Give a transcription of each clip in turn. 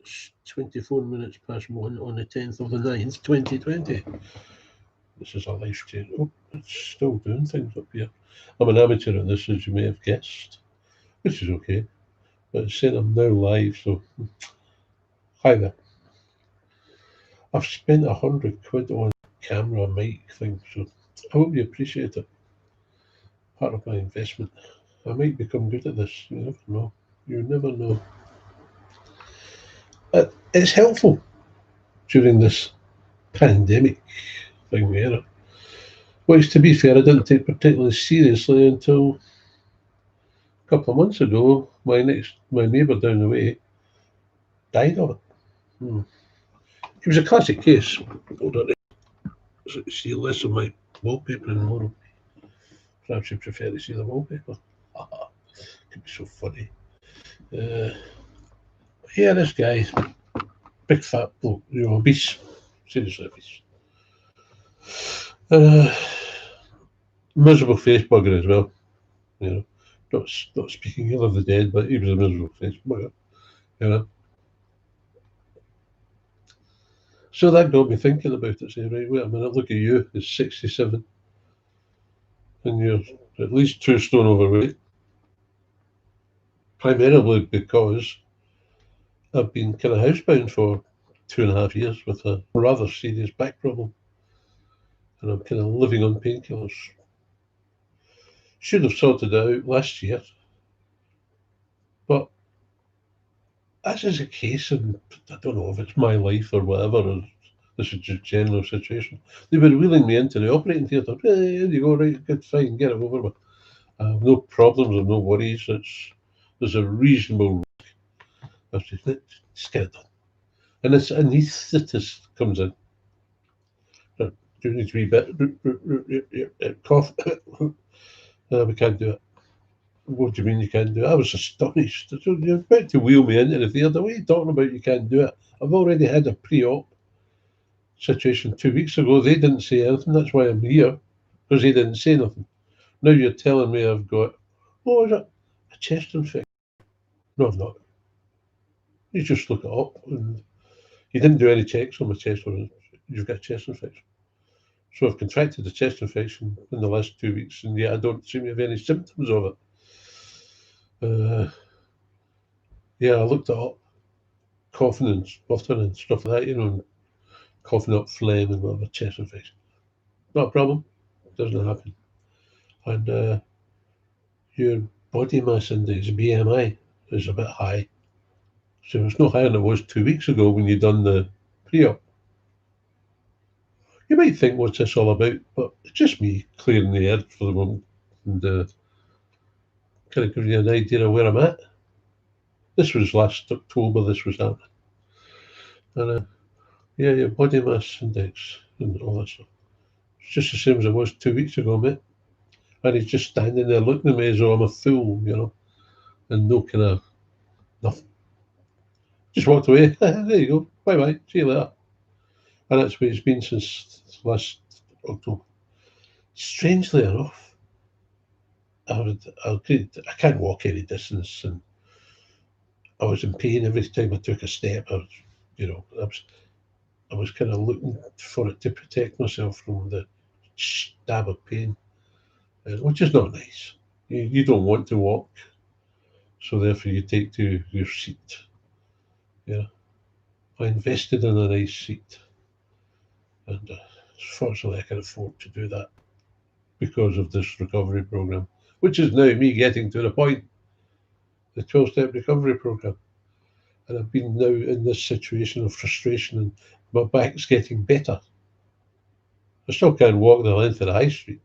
It's 24 minutes past 1 on the 10th of the 9th, 2020. This is a life change. Oh, it's still doing things up here. I'm an amateur at this, as you may have guessed, which is okay. But it's saying I'm now live, so hi there. I've spent £100 on camera mic thing, so I hope you appreciate it. Part of my investment. I might become good at this. You never know. You never know. It's helpful during this pandemic thing era, which, to be fair, I didn't take particularly seriously until a couple of months ago. My neighbour down the way died of it. It was a classic case. Hold on, see less of my wallpaper and more. Perhaps you prefer to see the wallpaper. Could be so funny. Yeah, this guy, big fat bloke, obese, seriously obese. Miserable face bugger as well. Not speaking ill of the dead, but he was a miserable face bugger. So that got me thinking about it. Saying, right, wait a minute, look at you, it's 67, and you're at least 2 stone overweight. Primarily because I've been kind of housebound for 2.5 years with a rather serious back problem, and I'm kind of living on painkillers. Should have sorted it out last year, but as is the case, and I don't know if it's my life or whatever, or this is just general situation. They were wheeling me into the operating theatre. Hey, there you go, right, good, fine, get it over with. I have no problems or no worries. There's a reasonable risk. Just get it done. And this anaesthetist comes in. Do you need to bit cough? We can't do it. What do you mean you can't do it? I was astonished. So you're about to wheel me into the theatre. What are you talking about? You can't do it. I've already had a pre-op situation 2 weeks ago. They didn't say anything. That's why I'm here, because they didn't say nothing. Now you're telling me I've got, is it a chest infection? No, I've not. You just look it up, and you didn't do any checks on my chest, or you've got a chest infection. So I've contracted a chest infection in the last 2 weeks, and yet I don't seem to have any symptoms of it. Yeah, I looked it up, coughing and spluttering and stuff like that, and coughing up phlegm and whatever, chest infection. Not a problem. It doesn't happen. And your body mass index, BMI, is a bit high. So it's no higher than it was 2 weeks ago when you done the pre-op. You might think, what's this all about? But it's just me clearing the air for the moment and kind of giving you an idea of where I'm at. This was last October, this was happening. And yeah, your body mass index and all that stuff. It's just the same as it was 2 weeks ago, mate. And he's just standing there looking at me as though I'm a fool, and no kind of nothing. Just walked away. There you go. Bye-bye. See you later. And that's what it's been since last October. Strangely enough, I can't walk any distance, and I was in pain every time I took a step. I was kind of looking for it to protect myself from the stab of pain, which is not nice. You don't want to walk, so therefore you take to your seat. Yeah, I invested in a nice seat, and fortunately I can afford to do that because of this recovery program, which is now me getting to the point, the 12-step recovery program. And I've been now in this situation of frustration, and my back's getting better. I still can't walk the length of the high street,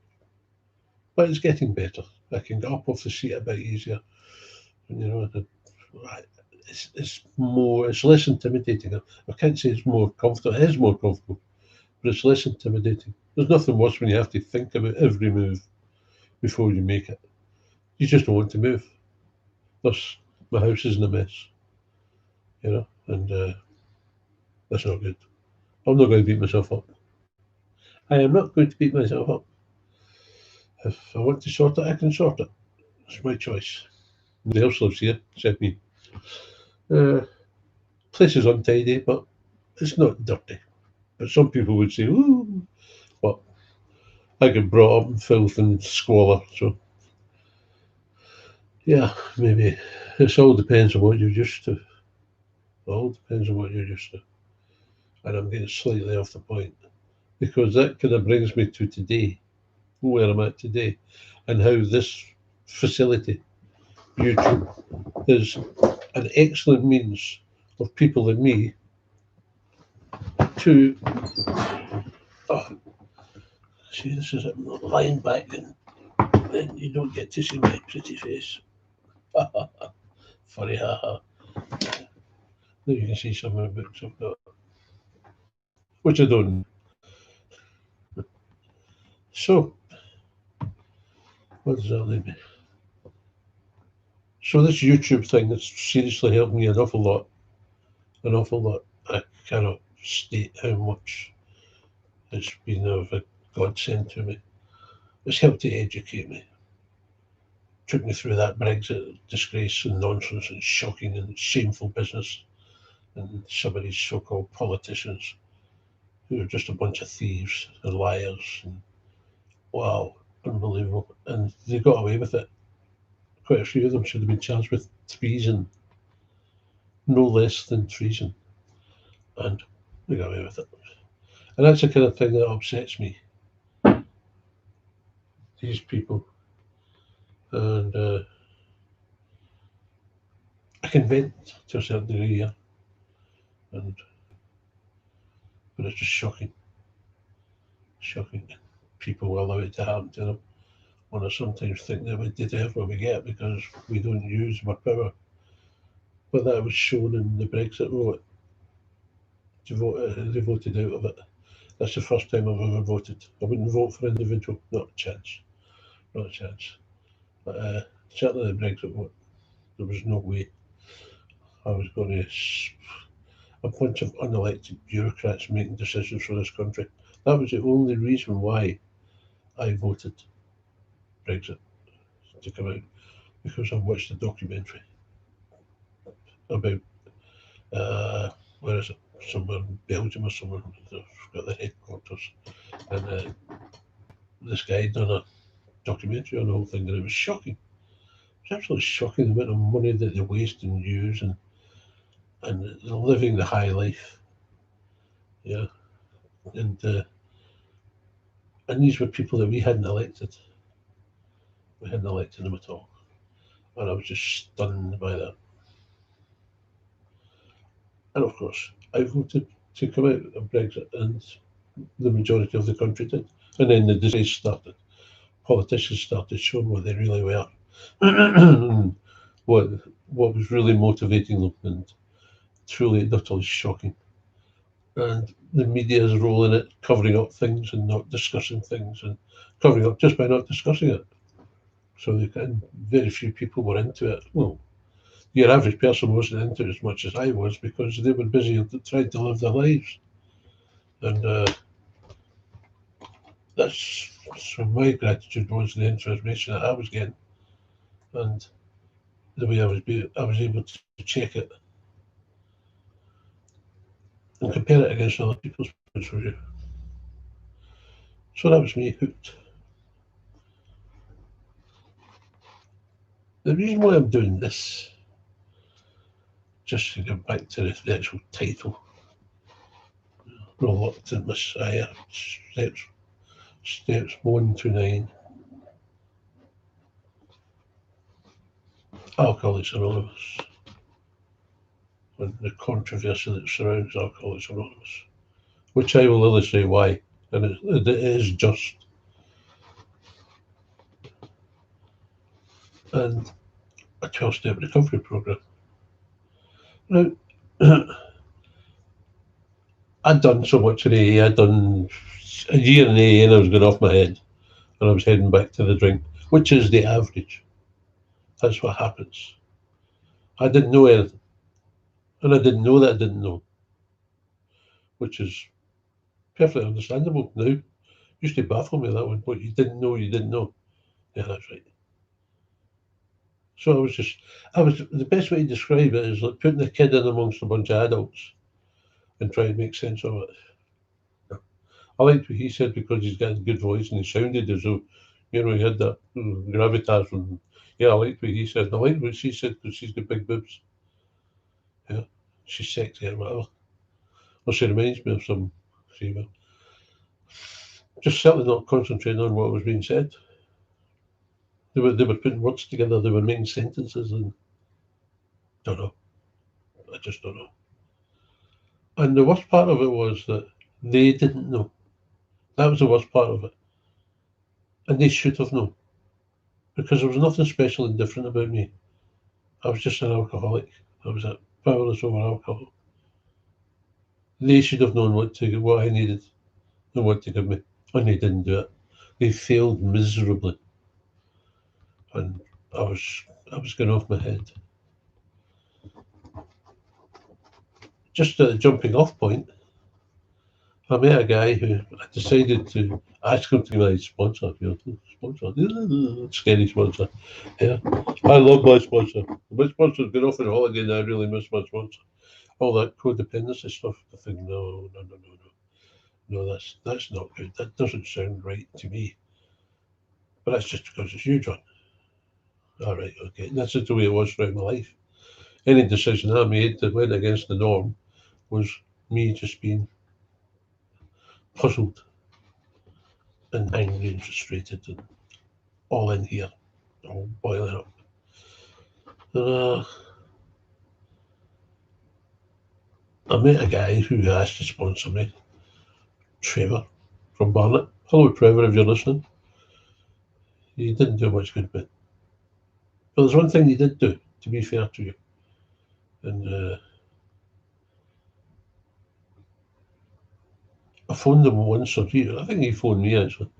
but it's getting better. I can get up off the seat a bit easier. And, it's less intimidating. I can't say it's more comfortable. It is more comfortable, but it's less intimidating. There's nothing worse when you have to think about every move before you make it. You just don't want to move. Thus, my house is in a mess, and that's not good. I'm not going to beat myself up. I am not going to beat myself up. If I want to sort it, I can sort it. It's my choice. Nobody else lives here except me. Place is untidy, but it's not dirty. But some people would say, ooh, but I get brought up in filth and squalor, so yeah, maybe it all depends on what you're used to. It all depends on what you're used to. And I'm getting slightly off the point because that kind of brings me to today, where I'm at today, and how this facility, YouTube, is an excellent means of people like me to. Oh, see, this is it. Lying back, and then you don't get to see my pretty face. Funny, haha. Now you can see some of the books I've got, which I don't. So, what does that leave me? So this YouTube thing has seriously helped me an awful lot. An awful lot. I cannot state how much it's been of a godsend to me. It's helped to educate me. Took me through that Brexit disgrace and nonsense and shocking and shameful business and some of these so-called politicians who are just a bunch of thieves and liars and wow, unbelievable. And they got away with it. Quite a few of them should have been charged with treason, no less than treason. And they got away with it. And that's the kind of thing that upsets me. These people. And I can vent to a certain degree, yeah. And but it's just shocking. Shocking. People will allow it to happen to them. When I sometimes think that we deserve what we get because we don't use our power. But that was shown in the Brexit vote. They voted out of it. That's the first time I've ever voted. I wouldn't vote for individual, not a chance, not a chance. But certainly the Brexit vote, there was no way I was going to. A bunch of unelected bureaucrats making decisions for this country. That was the only reason why I voted Brexit to come out, because I watched a documentary about where is it? Somewhere in Belgium or somewhere. They've got their headquarters, and this guy done a documentary on the whole thing, and it was shocking. It's absolutely shocking the amount of money that they waste and use, and living the high life. Yeah, and these were people that we hadn't elected. We hadn't elected them at all, and I was just stunned by that. And of course, I voted to come out of Brexit, and the majority of the country did. And then the disgrace started. Politicians started showing what they really were, what what was really motivating them, and truly utterly shocking. And the media is rolling it, covering up things and not discussing things, and covering up just by not discussing it. So very few people were into it. Well, your average person wasn't into it as much as I was because they were busy trying to live their lives. And that's so my gratitude was the information that I was getting and the way I was able to check it and compare it against other people's points of view. So that was me hooked. The reason why I'm doing this, just to get back to the actual title, Reluctant Messiah, steps 1 to 9, Alcoholics Anonymous, and the controversy that surrounds Alcoholics Anonymous, which I will illustrate why, and it is just. And a 12-step recovery program. Now, I'd done so much in AA, I'd done a year in AA and I was going off my head and I was heading back to the drink, which is the average. That's what happens. I didn't know anything. And I didn't know that I didn't know, which is perfectly understandable now. Used to baffle me that one. What you didn't know, you didn't know. Yeah, that's right. So the best way to describe it is like putting a kid in amongst a bunch of adults and trying to make sense of it. I liked what he said because he's got a good voice and he sounded as though, he had that gravitas. And yeah, I liked what he said. I liked what she said because she's got big boobs. Yeah, she's sexy or whatever. Well, she reminds me of some female. Just certainly not concentrating on what was being said. They were putting words together. They were making sentences, and don't know. I just don't know. And the worst part of it was that they didn't know. That was the worst part of it, and they should have known because there was nothing special and different about me. I was just an alcoholic. I was powerless over alcohol. They should have known what I needed and what to give me, and they didn't do it. They failed miserably, and I was I was going off my head. Just at a jumping off point, I met a guy who I decided to ask him to be my sponsor. Sponsor, scary sponsor. Yeah, I love my sponsor. My sponsor's been off on holiday, and I really miss my sponsor. All that codependency stuff. I think no, no, no, no, no, no. That's not good. That doesn't sound right to me. But that's just because it's you, John. All right, okay. That's just the way it was throughout my life. Any decision I made that went against the norm was me just being puzzled and angry and frustrated and all in here, all boiling up. Uh, I met a guy who asked to sponsor me, Trevor from Barnet. Hello, Trevor, if you're listening. He didn't do much good, but there's one thing he did do, to be fair to you. And I phoned him once or I think he phoned me actually.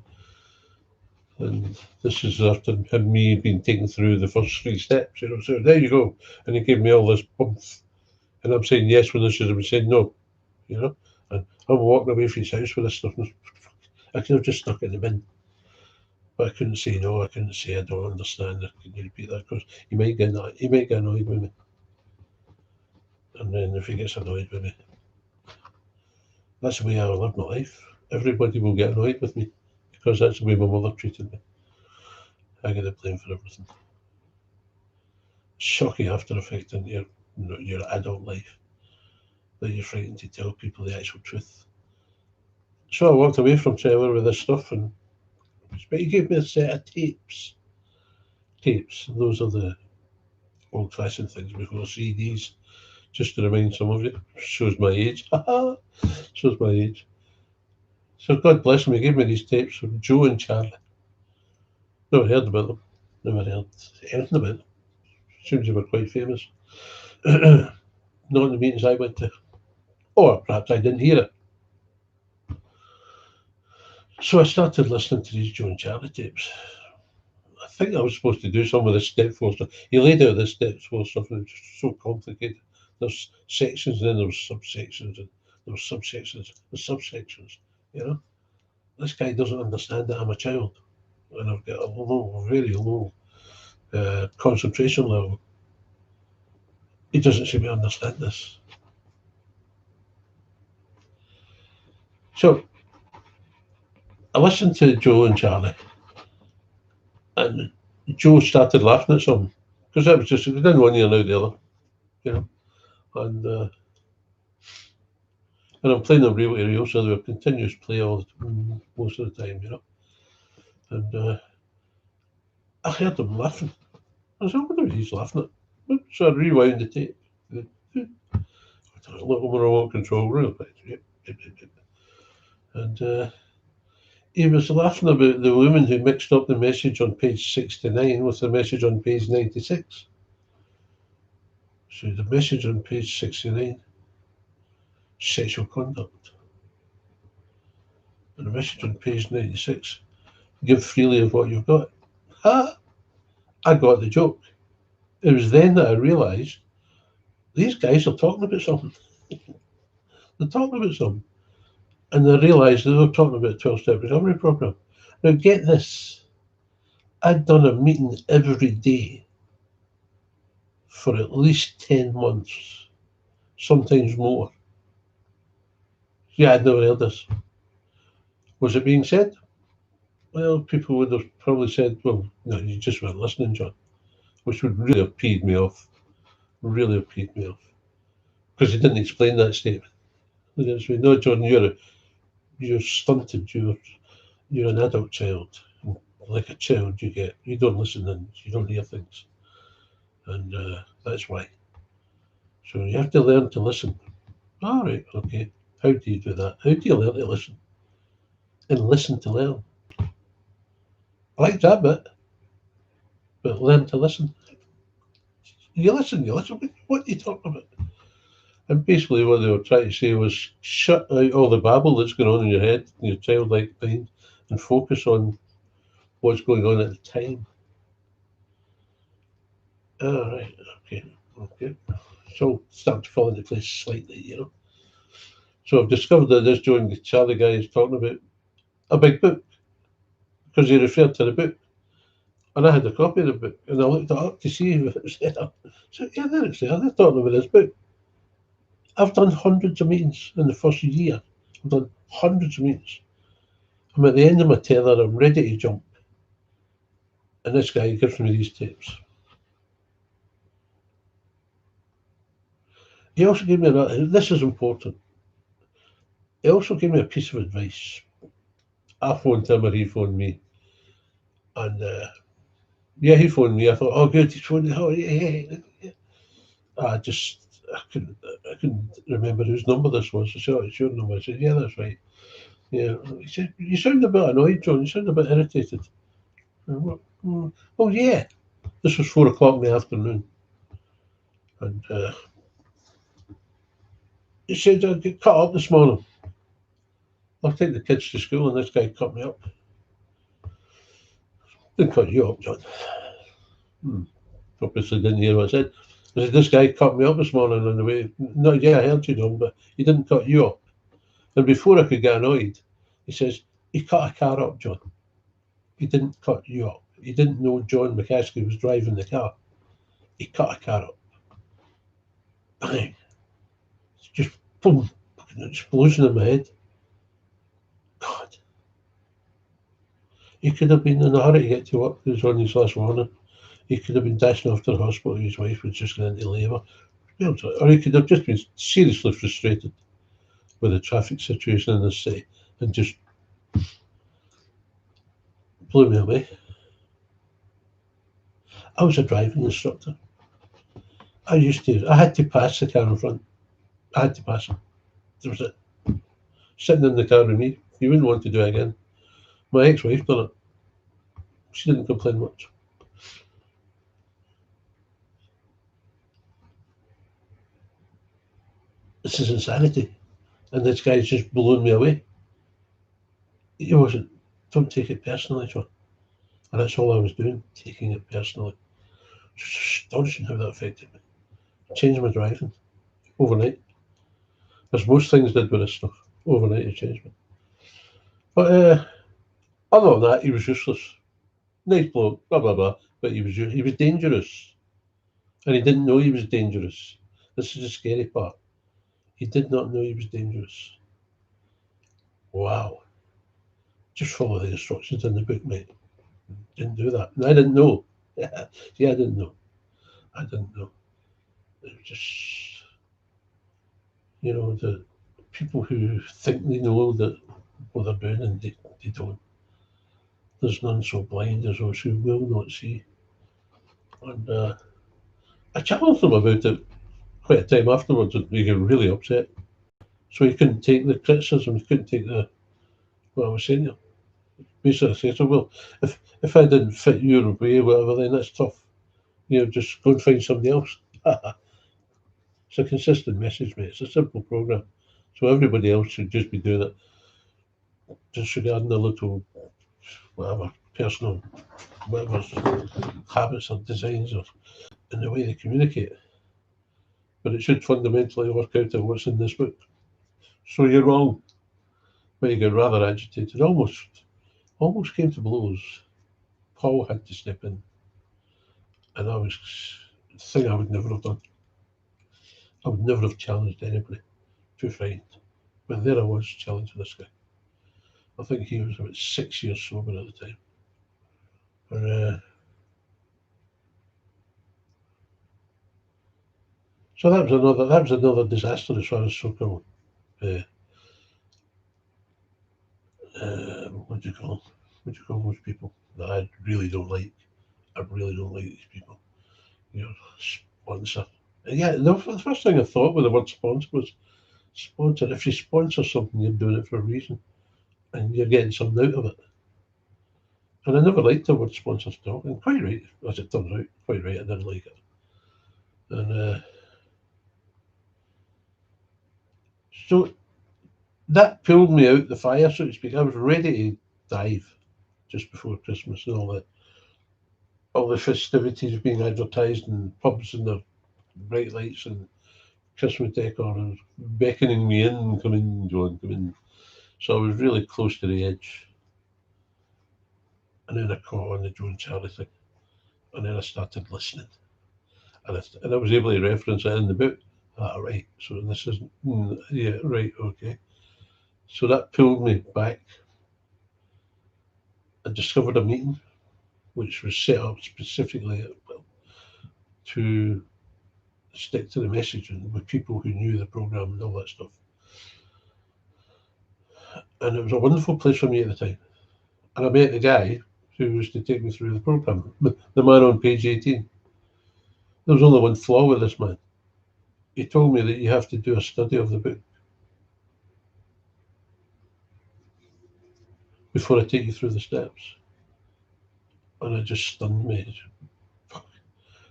And this is after me being taken through the first three steps, So there you go. And he gave me all this bump. And I'm saying yes when I should have been saying no, you know. And I'm walking away from his house with this stuff. I could have just stuck it in the bin. But I couldn't say no. I couldn't say I don't understand. Can you repeat that? Because he might get annoyed with me. And then if he gets annoyed with me, that's the way I live my life. Everybody will get annoyed with me because that's the way my mother treated me. I get the blame for everything. Shocking after effect in your adult life that you're frightened to tell people the actual truth. So I walked away from Trevor with this stuff, but he gave me a set of tapes. Tapes. Those are the old-fashioned things before CDs. Just to remind some of you, shows my age. Shows my age. So God bless him. He gave me these tapes from Joe and Charlie. Never heard about them. Never heard anything about them. Seems they were quite famous. Not in the meetings I went to. Or perhaps I didn't hear it. So I started listening to these Joe and Charlie tapes. I think I was supposed to do some of the step four stuff. He laid out this step four stuff and it was just so complicated. There's sections and then there's subsections and there's subsections. There's subsections. You know? This guy doesn't understand that I'm a child. And I've got a low, very low concentration level. He doesn't seem to understand this. So I listened to Joe and Charlie, and Joe started laughing at something because that was just they didn't one ear out the other, you know. And I'm playing them reel to reel, so they were continuous play most of the time, you know. And I heard them laughing. I said, I wonder what he's laughing at. So I rewound the tape. A little more remote control, real quick. Yep, yep, yep, yep. And he was laughing about the woman who mixed up the message on page 69 with the message on page 96. So the message on page 69, sexual conduct. And the message on page 96, give freely of what you've got. Ah, I got the joke. It was then that I realised these guys are talking about something. They're talking about something. And I realised they were talking about a 12-step recovery program. Now get this. I'd done a meeting every day for at least 10 months, sometimes more. Yeah, I'd never heard this. Was it being said? Well, people would have probably said, well, no, you just weren't listening, John, which would really have peed me off. Really have peed me off. Because he didn't explain that statement. He didn't say, no, John, you're stunted. You're an adult child. Like a child, you don't listen and you don't hear things. And that's why. So you have to learn to listen. All right, okay. How do you do that? How do you learn to listen? And listen to learn. I like that bit, but learn to listen. You listen. What are you talking about? And basically, what they were trying to say was shut out all the babble that's going on in your head, in your childlike mind, and focus on what's going on at the time. All right, okay. So start to fall into place slightly. So I've discovered that this Joe and Charlie guy is talking about a big book because he referred to the book. And I had a copy of the book and I looked it up to see if it was there. So, yeah, there it's there. They're talking about this book. I've done hundreds of meetings in the first year. I've done hundreds of meetings. I'm at the end of my tether. I'm ready to jump. And this guy gives me these tips. He also gave me this is important. He also gave me a piece of advice. I phoned him or he phoned me. And yeah, he phoned me. I thought, oh, good, he's phoned me. Oh, yeah. I couldn't remember whose number this was. I said, oh, it's your number. I said, yeah, that's right. Yeah. He said, you sound a bit annoyed, John. You sound a bit irritated. Oh, yeah. This was 4 o'clock in the afternoon. And he said, I get cut up this morning. I'll take the kids to school, and this guy cut me up. Didn't cut you up, John. Obviously didn't hear what I said. I said, this guy cut me up this morning on the way. No, yeah, I heard you, John, but he didn't cut you up. And before I could get annoyed, he says, he cut a car up, John. He didn't cut you up. He didn't know John McCaskey was driving the car. He cut a car up. Bang. It's just boom, an explosion in my head. God. He could have been in a hurry to get to work. He was on his last warning. He could have been dashing off to the hospital. His wife was just going into labour. Or he could have just been seriously frustrated with the traffic situation in the city and just blew me away. I was a driving instructor. I had to pass the car in front. I had to pass him. That was it. Sitting in the car with me. You wouldn't want to do it again. My ex-wife done it. She didn't complain much. This is insanity. And this guy's just blown me away. He wasn't. Don't take it personally, John. And that's all I was doing, taking it personally. Just astonishing how that affected me. Changed my driving overnight. As most things did with this stuff. Overnight it changed me. But other than that, he was useless. Nice bloke, blah blah blah. But he was dangerous. And he didn't know he was dangerous. This is the scary part. He did not know he was dangerous. Wow. Just follow the instructions in the book, mate. Didn't do that. And I didn't know. Yeah, I didn't know. I didn't know. It was just, the people who think they know that what they're doing and they don't. There's none so blind as those who will not see. And I challenged him about it quite a time afterwards, and he got really upset. So he couldn't take the criticism. He couldn't take what I was saying to him. Basically, I said, so, well, if I didn't fit your way, whatever, then that's tough. Just go and find somebody else. It's a consistent message, mate. It's a simple program. So everybody else should just be doing it, disregarding the little, whatever, personal, whatever habits or designs or in the way they communicate. But it should fundamentally work out at what's in this book. So you're wrong. But you get rather agitated, almost came to blows. Paul had to step in, and I was thing I would never have done. I would never have challenged anybody. Too frightened. But there I was challenging this guy. I think he was about 6 years sober at the time. And, so that was another disaster as far as so-called what do you call those people that I really don't like. I really don't like these people. You know, sponsor. And yeah, the first thing I thought with the word sponsor was sponsor. If you sponsor something, you're doing it for a reason, and you're getting something out of it. And I never liked the word sponsor still, and quite right, as it turns out, quite right, I didn't like it. And so that pulled me out the fire, so to speak. I was ready to dive just before Christmas and all the festivities being advertised and pubs and their bright lights and Christmas decor and beckoning me in, come in, John, come in. So I was really close to the edge. And then I caught on the Joan Charlie thing. And then I started listening. And I was able to reference it in the book. Ah, right. So this isn't, yeah, right, okay. So that pulled me back. I discovered a meeting which was set up specifically to stick to the messaging with people who knew the program and all that stuff. And it was a wonderful place for me at the time. And I met the guy who was to take me through the program, the man on page 18. There was only one flaw with this man. He told me that you have to do a study of the book before I take you through the steps. And it just stunned me.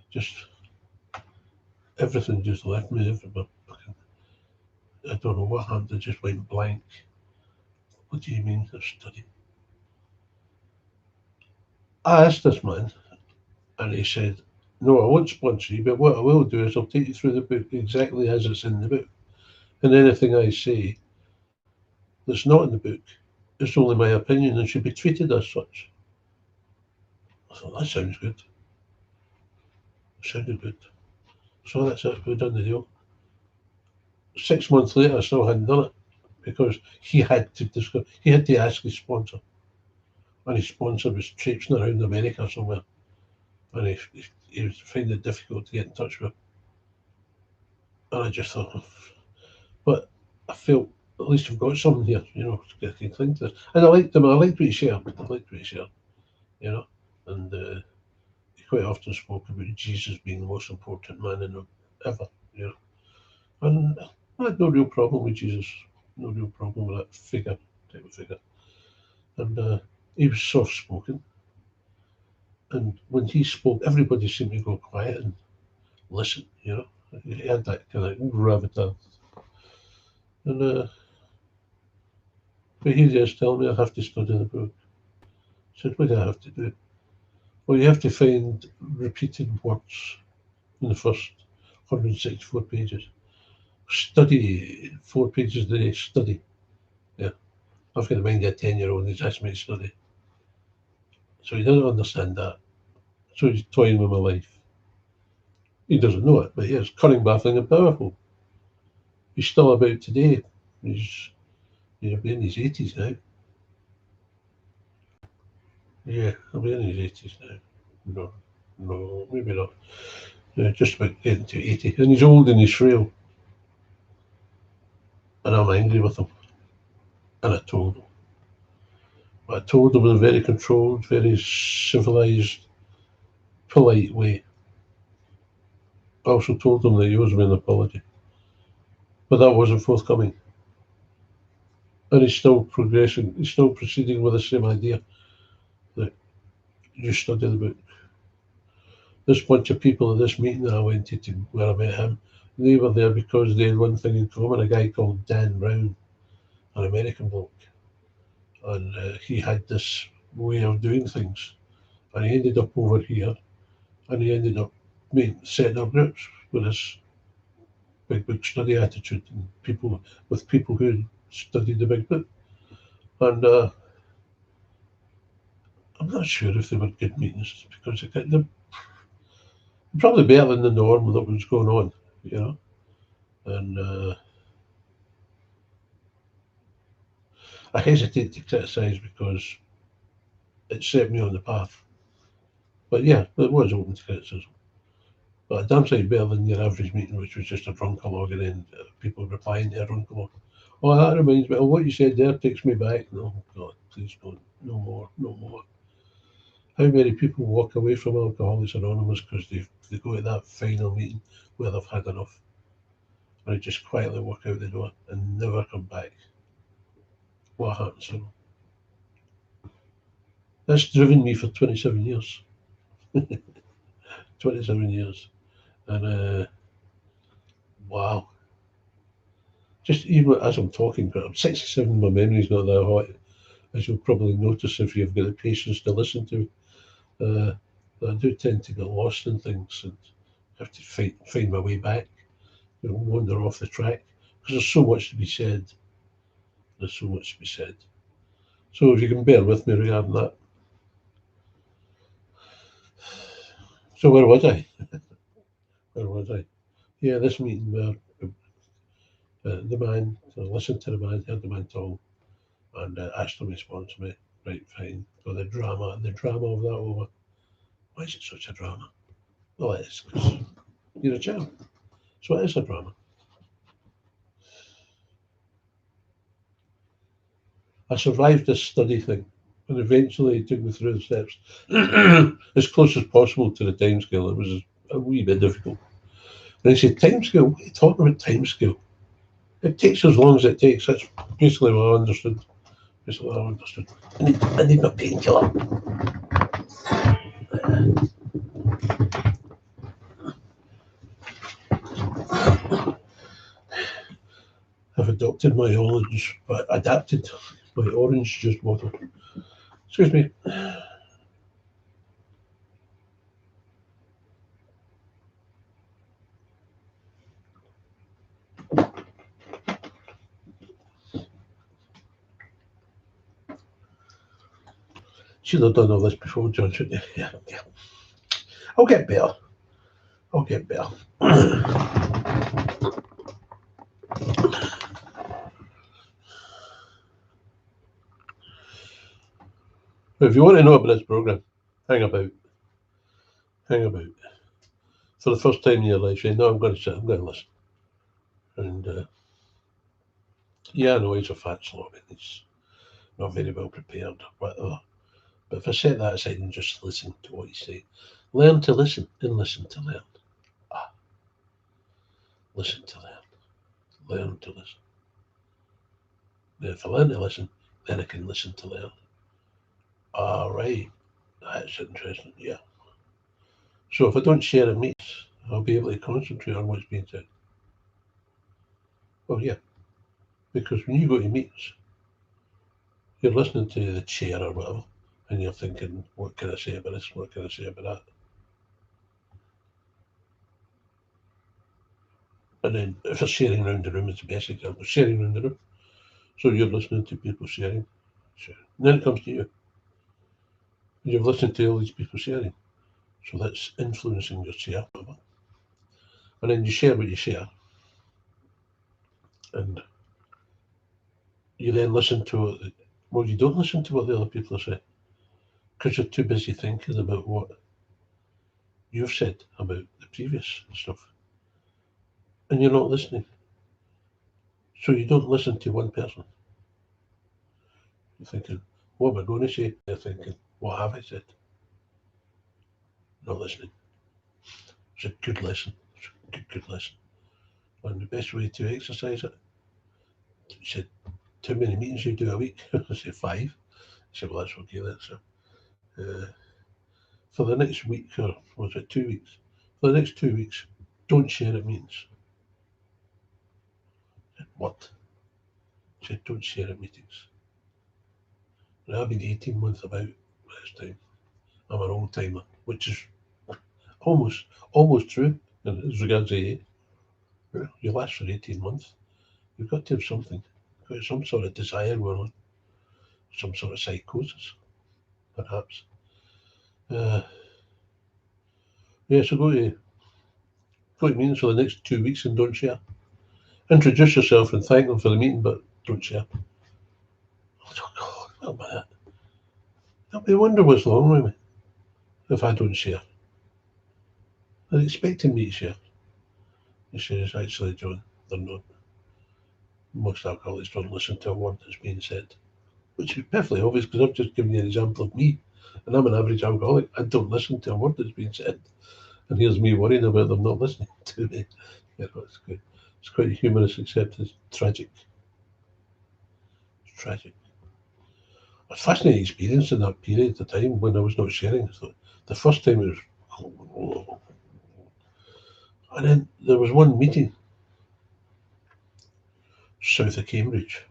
Just everything just left me. I don't know what happened. I just went blank. What do you mean a study? I asked this man, and he said, "No, I won't sponsor you, but what I will do is I'll take you through the book exactly as it's in the book. And anything I say that's not in the book is only my opinion and should be treated as such." I thought, that sounds good. It sounded good. So that's it. We've done the deal. 6 months later, I still hadn't done it because he had to ask his sponsor, and his sponsor was traipsing around America somewhere, and he was finding it difficult to get in touch with. And I just thought, but I felt at least I've got something here, I can cling to this. And I liked him. I liked what he shared. You know, and he quite often spoke about Jesus being the most important man in the ever. You know, and I had no real problem with Jesus. No real problem with that type of figure. And he was soft spoken. And when he spoke, everybody seemed to go quiet and listen. He had that kind of gravitas. And but he just told me I have to study the book. I said, what do I have to do? Well, you have to find repeated words in the first 164 pages. Study 4 pages a day. Study. Yeah, I've got the mind of a 10-year-old. He's asked me to study, so he doesn't understand that. So he's toying with my life. He doesn't know it, but he is cunning, baffling, and powerful. He's still about today. He's in his 80s now. Yeah, I'll be in his 80s now. No, no, maybe not. Yeah, just about getting to 80. And he's old and he's frail. And I'm angry with him. And I told him. But I told him in a very controlled, very civilised, polite way. I also told him that he owes me an apology. But that wasn't forthcoming. And he's still progressing. He's still proceeding with the same idea that you study the book. This bunch of people at this meeting that I went to where I met him, they were there because they had one thing in common, a guy called Dan Brown, an American bloke. And he had this way of doing things. And he ended up over here, and he ended up setting up groups with this big study attitude and people who studied the big book. And I'm not sure if they were good meetings because Probably better than the norm that was going on, you know. And I hesitate to criticise because it set me on the path. But yeah, it was open to criticism. But a damn sight better than your average meeting, which was just a drunkalog and then people replying to a drunkalog. Oh, that reminds me. Oh, what you said there takes me back. No, God, please don't. No more. No more. How many people walk away from Alcoholics Anonymous because they go to that final meeting where they've had enough, and they just quietly walk out the door and never come back? What happens to them? That's driven me for 27 years. 27 years. And wow. Just even as I'm talking, but I'm 67, my memory's not that hot, as you'll probably notice if you've got the patience to listen to. Uh, I do tend to get lost in things and have to find my way back, wander off the track, because there's so much to be said. There's so much to be said. So if you can bear with me regarding that. So where was I? Where was I? Yeah, this meeting where the man, I listened to the man, heard the man talk, and asked him to sponsor me. Right, fine. So the drama of that over. Why is it such a drama? Well, it is because you're a child. So it is a drama. I survived this study thing, and eventually it took me through the steps as close as possible to the time scale. It was a wee bit difficult. And he said, time scale? What are you talking about time scale? It takes as long as it takes. That's basically what I understood. Basically what I understood. I need my painkiller. I've adopted my orange, adapted my orange juice bottle. Excuse me. Should have done all this before, John, shouldn't you? Yeah, yeah. I'll get better. I'll get better. If you want to know about this program, hang about. Hang about. For the first time in your life, say, no, I'm going to sit, I'm going to listen. And yeah, I know he's a fat slob and he's not very well prepared, whatever. But if I set that aside and just listen to what he's saying, learn to listen and listen to learn. Ah, listen to learn. Learn to listen. Then if I learn to listen, then I can listen to learn. All right, that's interesting. Yeah. So if I don't share a meets, I'll be able to concentrate on what's being said. Well, yeah, because when you go to meets, you're listening to the chair or whatever, and you're thinking, what can I say about this? What can I say about that? And then if you're sharing around the room, it's the best example, sharing around the room. So you're listening to people sharing. And then it comes to you. You've listened to all these people sharing. So that's influencing your share. And then you share what you share. And you then listen to it. Well, you don't listen to what the other people are saying because you're too busy thinking about what you've said about the previous stuff. And you're not listening. So you don't listen to one person. You're thinking, what am I going to say? They're thinking, what have I said? Not listening. It's a good lesson. It's a good lesson. And the best way to exercise it, you said, how many meetings you do a week? I say 5. I said, well, that's okay. That's for the next week, or was it 2 weeks? For the next 2 weeks, don't share at meetings. I said, what? I said, don't share at meetings. Now I've been 18 months about this time. I'm an old timer, which is almost true as regards AA. You last for 18 months. You've got to have something. You've got some sort of desire going on, some sort of psychosis, perhaps. Uh, Yeah, so go to meetings for the next 2 weeks and don't share. Introduce yourself and thank them for the meeting, but don't share. Oh, God, what about that? I wonder what's wrong with me if I don't share. They're expecting me to share. He says, actually, John, they're not. Most alcoholics don't listen to a word that's being said, which is perfectly obvious because I've just given you an example of me, and I'm an average alcoholic. I don't listen to a word that's being said, and here's me worrying about them not listening to me. Yeah, it's good. It's quite humorous, except it's tragic. It's tragic. A fascinating experience in that period of time when I was not sharing. So the first time it was, and then there was one meeting south of Cambridge,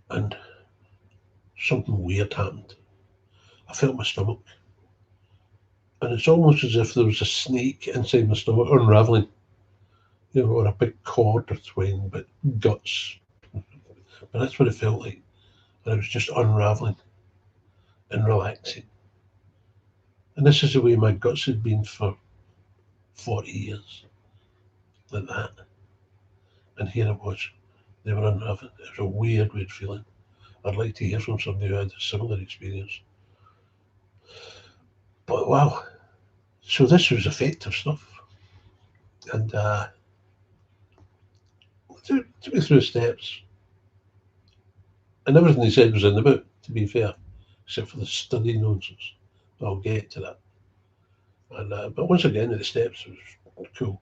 and something weird happened. I felt my stomach, and it's almost as if there was a snake inside my stomach unraveling, or a big cord or twine, but guts. But that's what it felt like, and it was just unraveling and relaxing. And this is the way my guts had been for 40 years, like that. And here it was. They were unraveling. It was a weird, weird feeling. I'd like to hear from somebody who had a similar experience. But wow, so this was effective stuff. And took me through steps. And everything he said was in the book, to be fair, except for the study nonsense. But I'll get to that. And but once again, the steps was cool.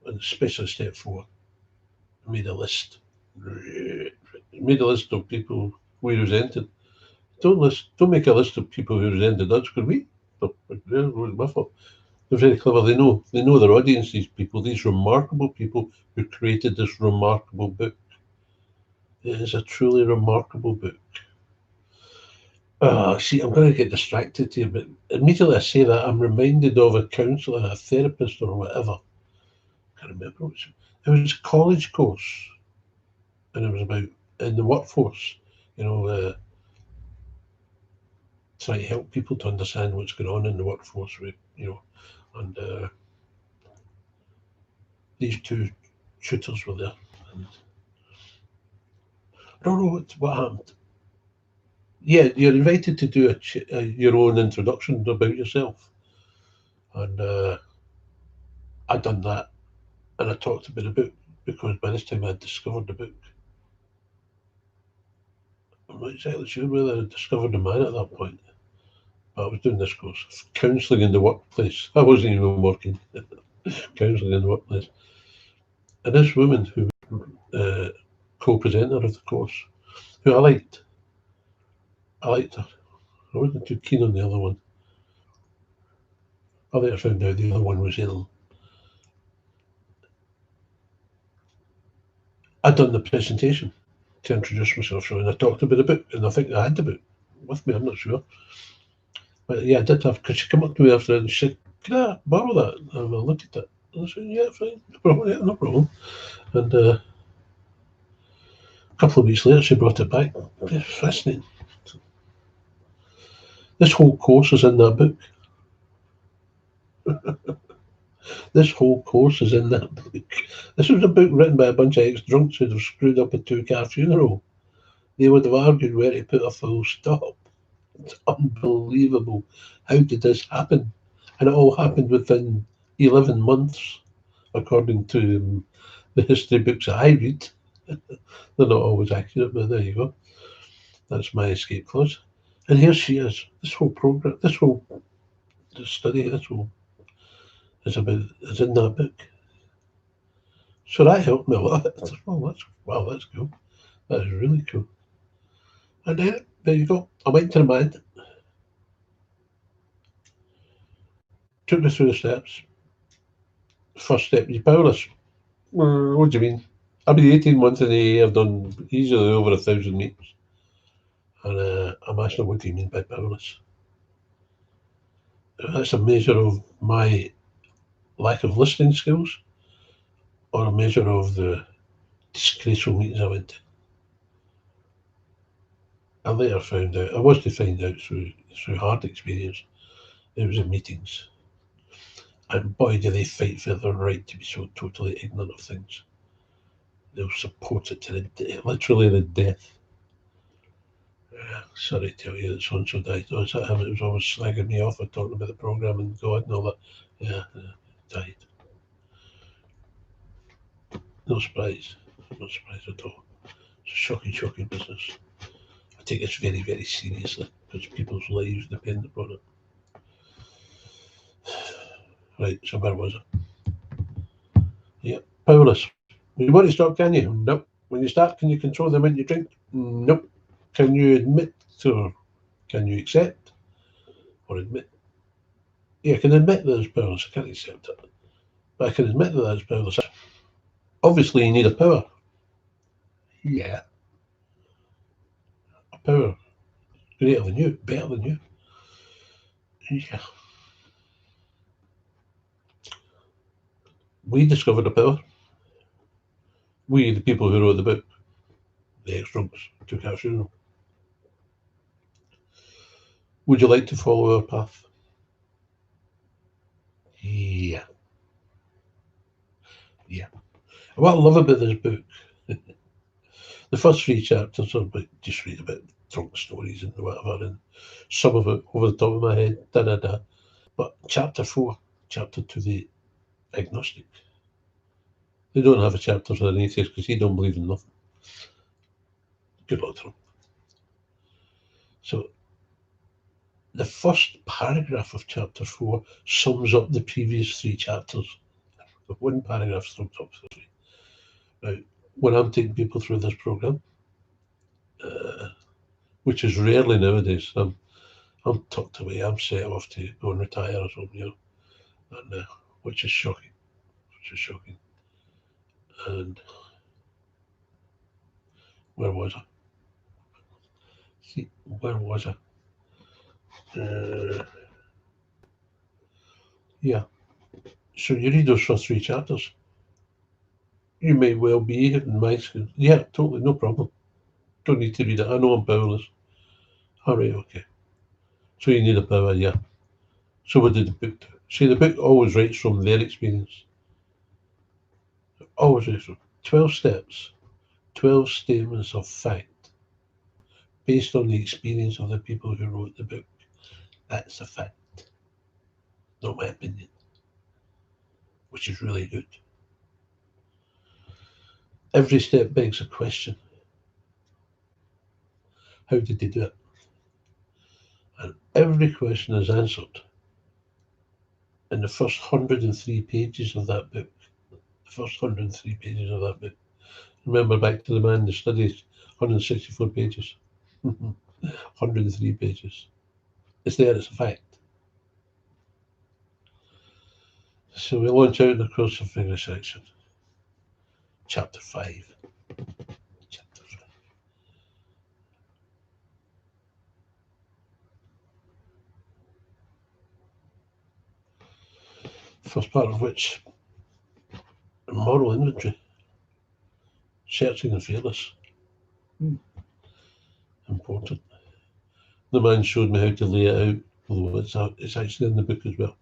And especially step 4, I made a list. Made a list of people we resented. Don't make a list of people who resented us because we. It was my fault. They're very clever. They know their audience. These people, these remarkable people who created this remarkable book. It is a truly remarkable book. See, I'm going to get distracted here, but immediately I say that, I'm reminded of a counsellor, a therapist, or whatever. I can't remember. It was a college course, and it was about in the workforce. You know, trying to help people to understand what's going on in the workforce. And these two tutors were there. And I don't know what happened. Yeah, you're invited to do your own introduction about yourself, and I done that, and I talked about the book because by this time I had discovered the book. I'm not exactly sure whether I discovered the man at that point, but I was doing this course, counselling in the workplace. I wasn't even working, counselling in the workplace. And this woman who was co-presenter of the course, who I liked her. I wasn't too keen on the other one. I later found out the other one was ill. I'd done the presentation to introduce myself, so, and I talked about the book, and I think I had the book with me, I'm not sure. But yeah, I did have, because she came up to me after and she said, "Can I borrow that?" And I looked at it. And I said, "Yeah, fine, no problem, yeah, no problem." And a couple of weeks later, she brought it back. It's fascinating. This whole course is in that book. This whole course is in that book. This was a book written by a bunch of ex-drunks who'd have screwed up a 2-car funeral. They would have argued where to put a full stop. It's unbelievable. How did this happen? And it all happened within 11 months, according to the history books that I read. They're not always accurate, but there you go. That's my escape clause. And here she is. This whole program, this whole study, this whole is in that book. So that helped me a lot. That's cool. That is really cool. And then there you go. I went to the man, took me through the steps. First step, you powerless. What do you mean? I've been 18 months in AA. I've done easily over 1,000 meetings. And I'm asking, what do you mean by powerless? That's a measure of my lack of listening skills or a measure of the disgraceful meetings I went to. I later found out, I was to find out through hard experience, it was in meetings. And boy, do they fight for their right to be so totally ignorant of things. They'll support it to literally the death. Sorry to tell you that so-and-so died. Oh, is that him? It was always slagging me off for talking about the programme and God and all that. Yeah, died. No surprise. No surprise at all. It's a shocking, shocking business. I take this very, very seriously because people's lives depend upon it. Right, so where was I? Yep, powerless. You want to stop, can you? Nope. When you start, can you control the amount you drink? Nope. Can you admit or can you accept or admit? Yeah, I can admit that it's powerless. I can't accept it. But I can admit that it's powerless. Obviously, you need a power. Yeah, a power greater than you, better than you. Yeah. We discovered a power. We, the people who wrote the book, the ex-drunks, took our funeral. Would you like to follow our path? Yeah. Yeah. What I love about this book, the first three chapters are about, just read about drunk stories and whatever, and some of it over the top of my head, da da da. But chapter 4, chapter to the agnostic, they don't have a chapter for an atheist because he don't believe in nothing. Good luck to him. So the first paragraph of chapter 4 sums up the previous three chapters. One paragraph sums up the three. Now, when I'm taking people through this program, which is rarely nowadays, I'm tucked away. I'm set off to go and retire or something, and which is shocking. Which is shocking. And where was I? See, where was I? Yeah. So you read those first three chapters. You may well be in my school. Yeah, totally, no problem. Don't need to read it. I know I'm powerless. All right, okay. So you need a power, yeah. So what did the book do? See, the book always writes from their experience. Always writes from 12 steps, 12 statements of fact based on the experience of the people who wrote the book. That's a fact, not my opinion, which is really good. Every step begs a question. How did they do it? And every question is answered in the first 103 pages of that book. The first 103 pages of that book. Remember back to the man that studies 164 pages. 103 pages. It's there, it's a fact. So we launch out across the finger section. Chapter 5. Chapter 5. First part of which, moral inventory. Searching and fearless. Important. The man showed me how to lay it out, although it's actually in the book as well.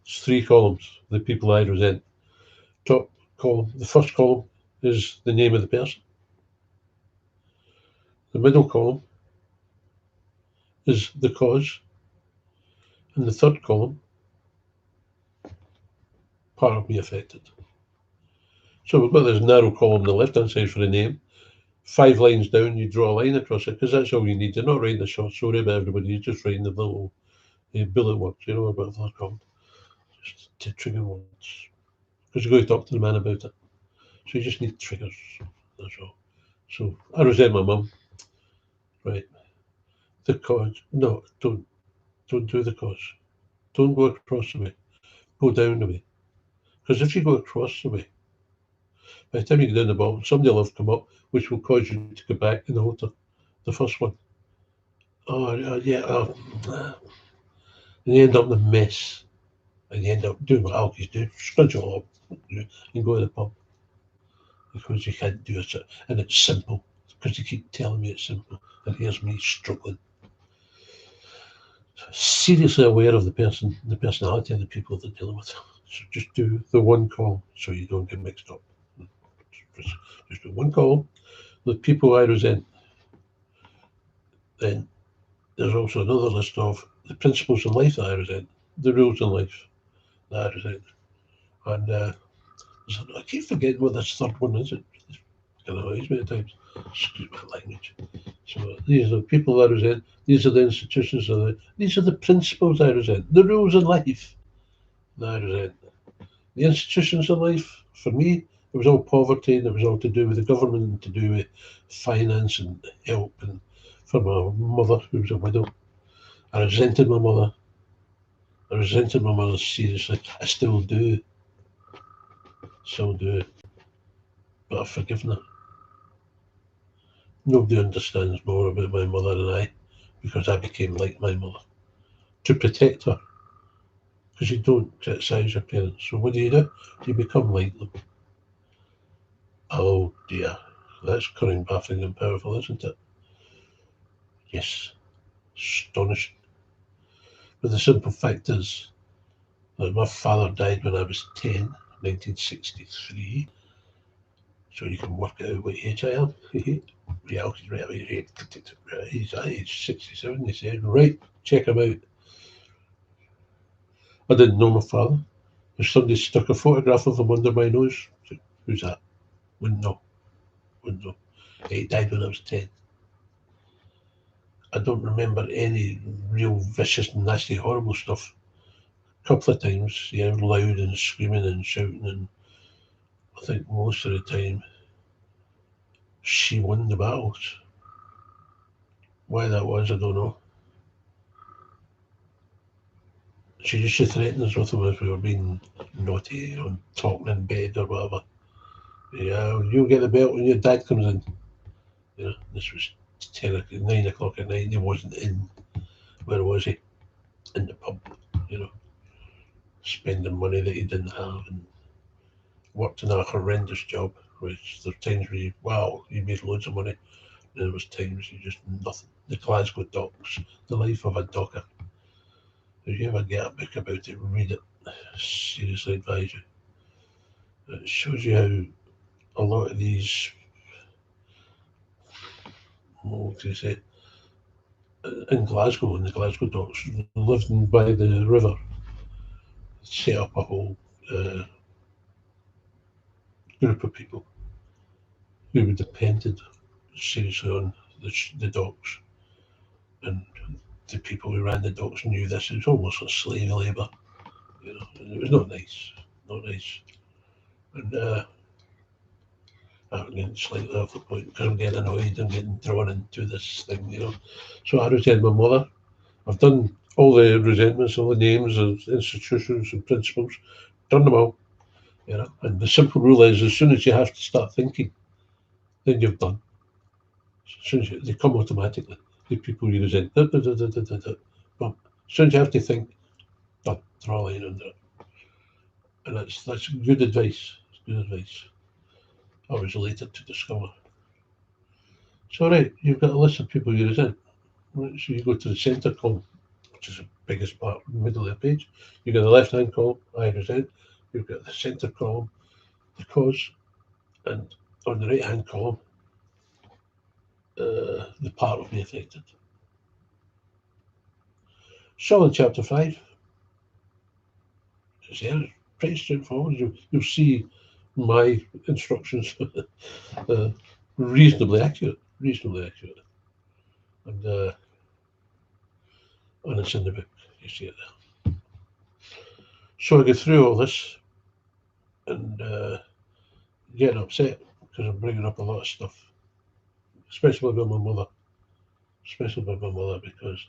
It's 3 columns, the people I resent. Top column, the first column is the name of the person. The middle column is the cause. And the third column, part of me affected. So we've got this narrow column on the left-hand side for the name. 5 lines down, you draw a line across it, because that's all you need. You're not writing a short story about everybody, you're just writing the little bullet words, or whatever they're called, just to trigger words. Because you've got to talk to the man about it. So you just need triggers, that's all. So I resent my mum. Right. The cause. No, don't do the cause. Don't go across the way. Go down the way. Because if you go across the way, by the time you get down the bottom, somebody will have come up, which will cause you to go back and alter the first one. Oh, yeah. And you end up in a mess. And you end up doing what alkies do, scrunch it all up and go to the pub. Because you can't do it. And it's simple. Because you keep telling me it's simple. And here's me struggling. Seriously aware of the personality of the people they're dealing with. So just do the one call so you don't get mixed up. Just do one call. The people I resent. Then there's also another list of the principles in life that I resent, the rules in life that I resent. And I keep forgetting what this third one is. It kind of annoys me at times. Excuse my language. So these are the people I resent. These are the institutions. These are the principles I resent. The rules in life that I resent. The institutions in life, for me, it was all poverty and it was all to do with the government and to do with finance and help. And for my mother, who was a widow, I resented my mother. I resented my mother seriously. I still do. Still do. But I've forgiven her. Nobody understands more about my mother than I, because I became like my mother. To protect her. Because you don't criticise your parents. So what do? You become like them. Oh dear. That's cunning, baffling and powerful, isn't it? Yes. Astonishing. But the simple fact is that my father died when I was 10, 1963. So you can work out what age I am. Yeah, he's age 67. He said, right, check him out. I didn't know my father. If somebody stuck a photograph of him under my nose, who's that? Wouldn't know. Wouldn't know. He died when I was 10. I don't remember any real vicious, nasty, horrible stuff. A couple of times, yeah, loud and screaming and shouting, and I think most of the time she won the battles. Why that was, I don't know. She used to threaten us with them if we were being naughty or talking in bed or whatever. Yeah, you'll get the belt when your dad comes in. You know, this was 9 o'clock at night. He wasn't in. Where was he? In the pub, you know, spending money that he didn't have and worked in a horrendous job. Which there's times where you made loads of money. And there was times you just nothing. The Glasgow Docks, the life of a docker. If you ever get a book about it, read it. Seriously advise you. It shows you how a lot of these, what can you say, in Glasgow, in the Glasgow Docks, living by the river, set up a whole group of people who were dependent seriously on the docks. And the people who ran the docks knew this. It was almost like slave labour, you know, and it was not nice. Not nice. And I'm getting slightly off the point because I'm getting annoyed and getting drawn into this thing, you know. So I resent my mother. I've done all the resentments, all the names of institutions and principles, done them all, you know. And the simple rule is, as soon as you have to start thinking, then you've done. As soon as they come automatically. The people you resent, but as soon as you have to think, done. Draw a line under it. And that's good advice. It's good advice. I was elated to discover. So right, you've got a list of people you resent. Right, so you go to the centre column, which is the biggest part, in the middle of the page. You've got the left-hand column, I resent. You've got the centre column, the cause, and on the right-hand column, the part of me affected. So in chapter 5, it's there, pretty straightforward. You'll see my instructions reasonably accurate, and it's in the book. You see it there. So I go through all this and getting upset because I'm bringing up a lot of stuff, especially about my mother, because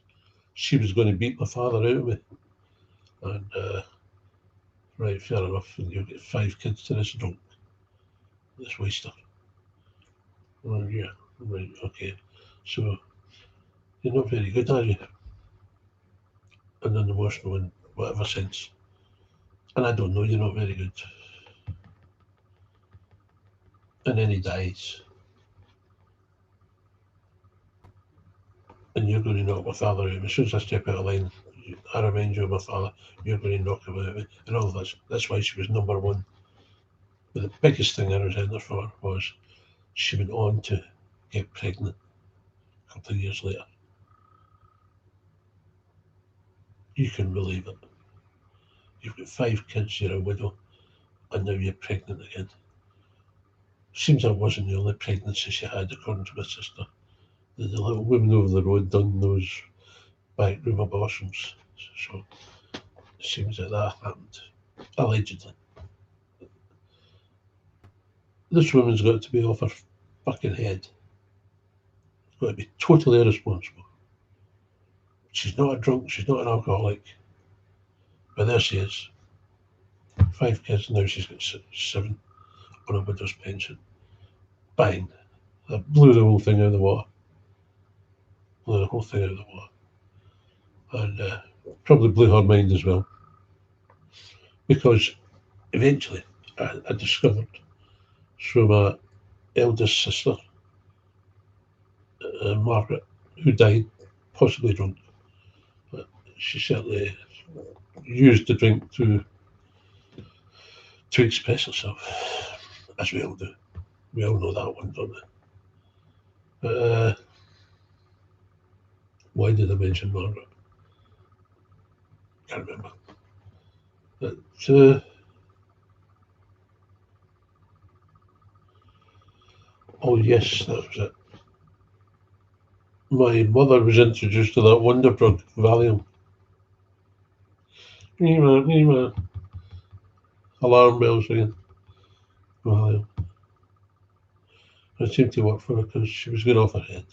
she was going to beat my father out of me. And right, fair enough. And you get 5 kids to this drunk, this waster. Oh yeah, right, okay. So you're not very good, are you? In an emotional and whatever sense. And I don't know, you're not very good. And then he dies. And you're going to knock my father out. As soon as I step out of line, I remind you of my father, you're going to knock about me, and all this. That's why she was number one. But the biggest thing I resent her for was she went on to get pregnant a couple of years later. You can believe it. You've got 5 kids, you're a widow, and now you're pregnant again. Seems that wasn't the only pregnancy she had, according to my sister. The little woman over the road done those backroom abortions. So it seems that happened, allegedly. This woman's got to be off her fucking head. She's got to be totally irresponsible. She's not a drunk, she's not an alcoholic. But there she is. 5 kids, now she's got 7 on a widow's pension. Bang. That blew the whole thing out of the water. Blew the whole thing out of the water. And probably blew her mind as well. Because eventually I discovered through my eldest sister, Margaret, who died possibly drunk. But she certainly used the drink to express herself, as we all do. We all know that one, don't we? But why did I mention Margaret? Can't remember. But oh yes, that was it. My mother was introduced to that wonder drug, Valium. Alarm bells ringing. Valium. It seemed to work for her because she was going off her head.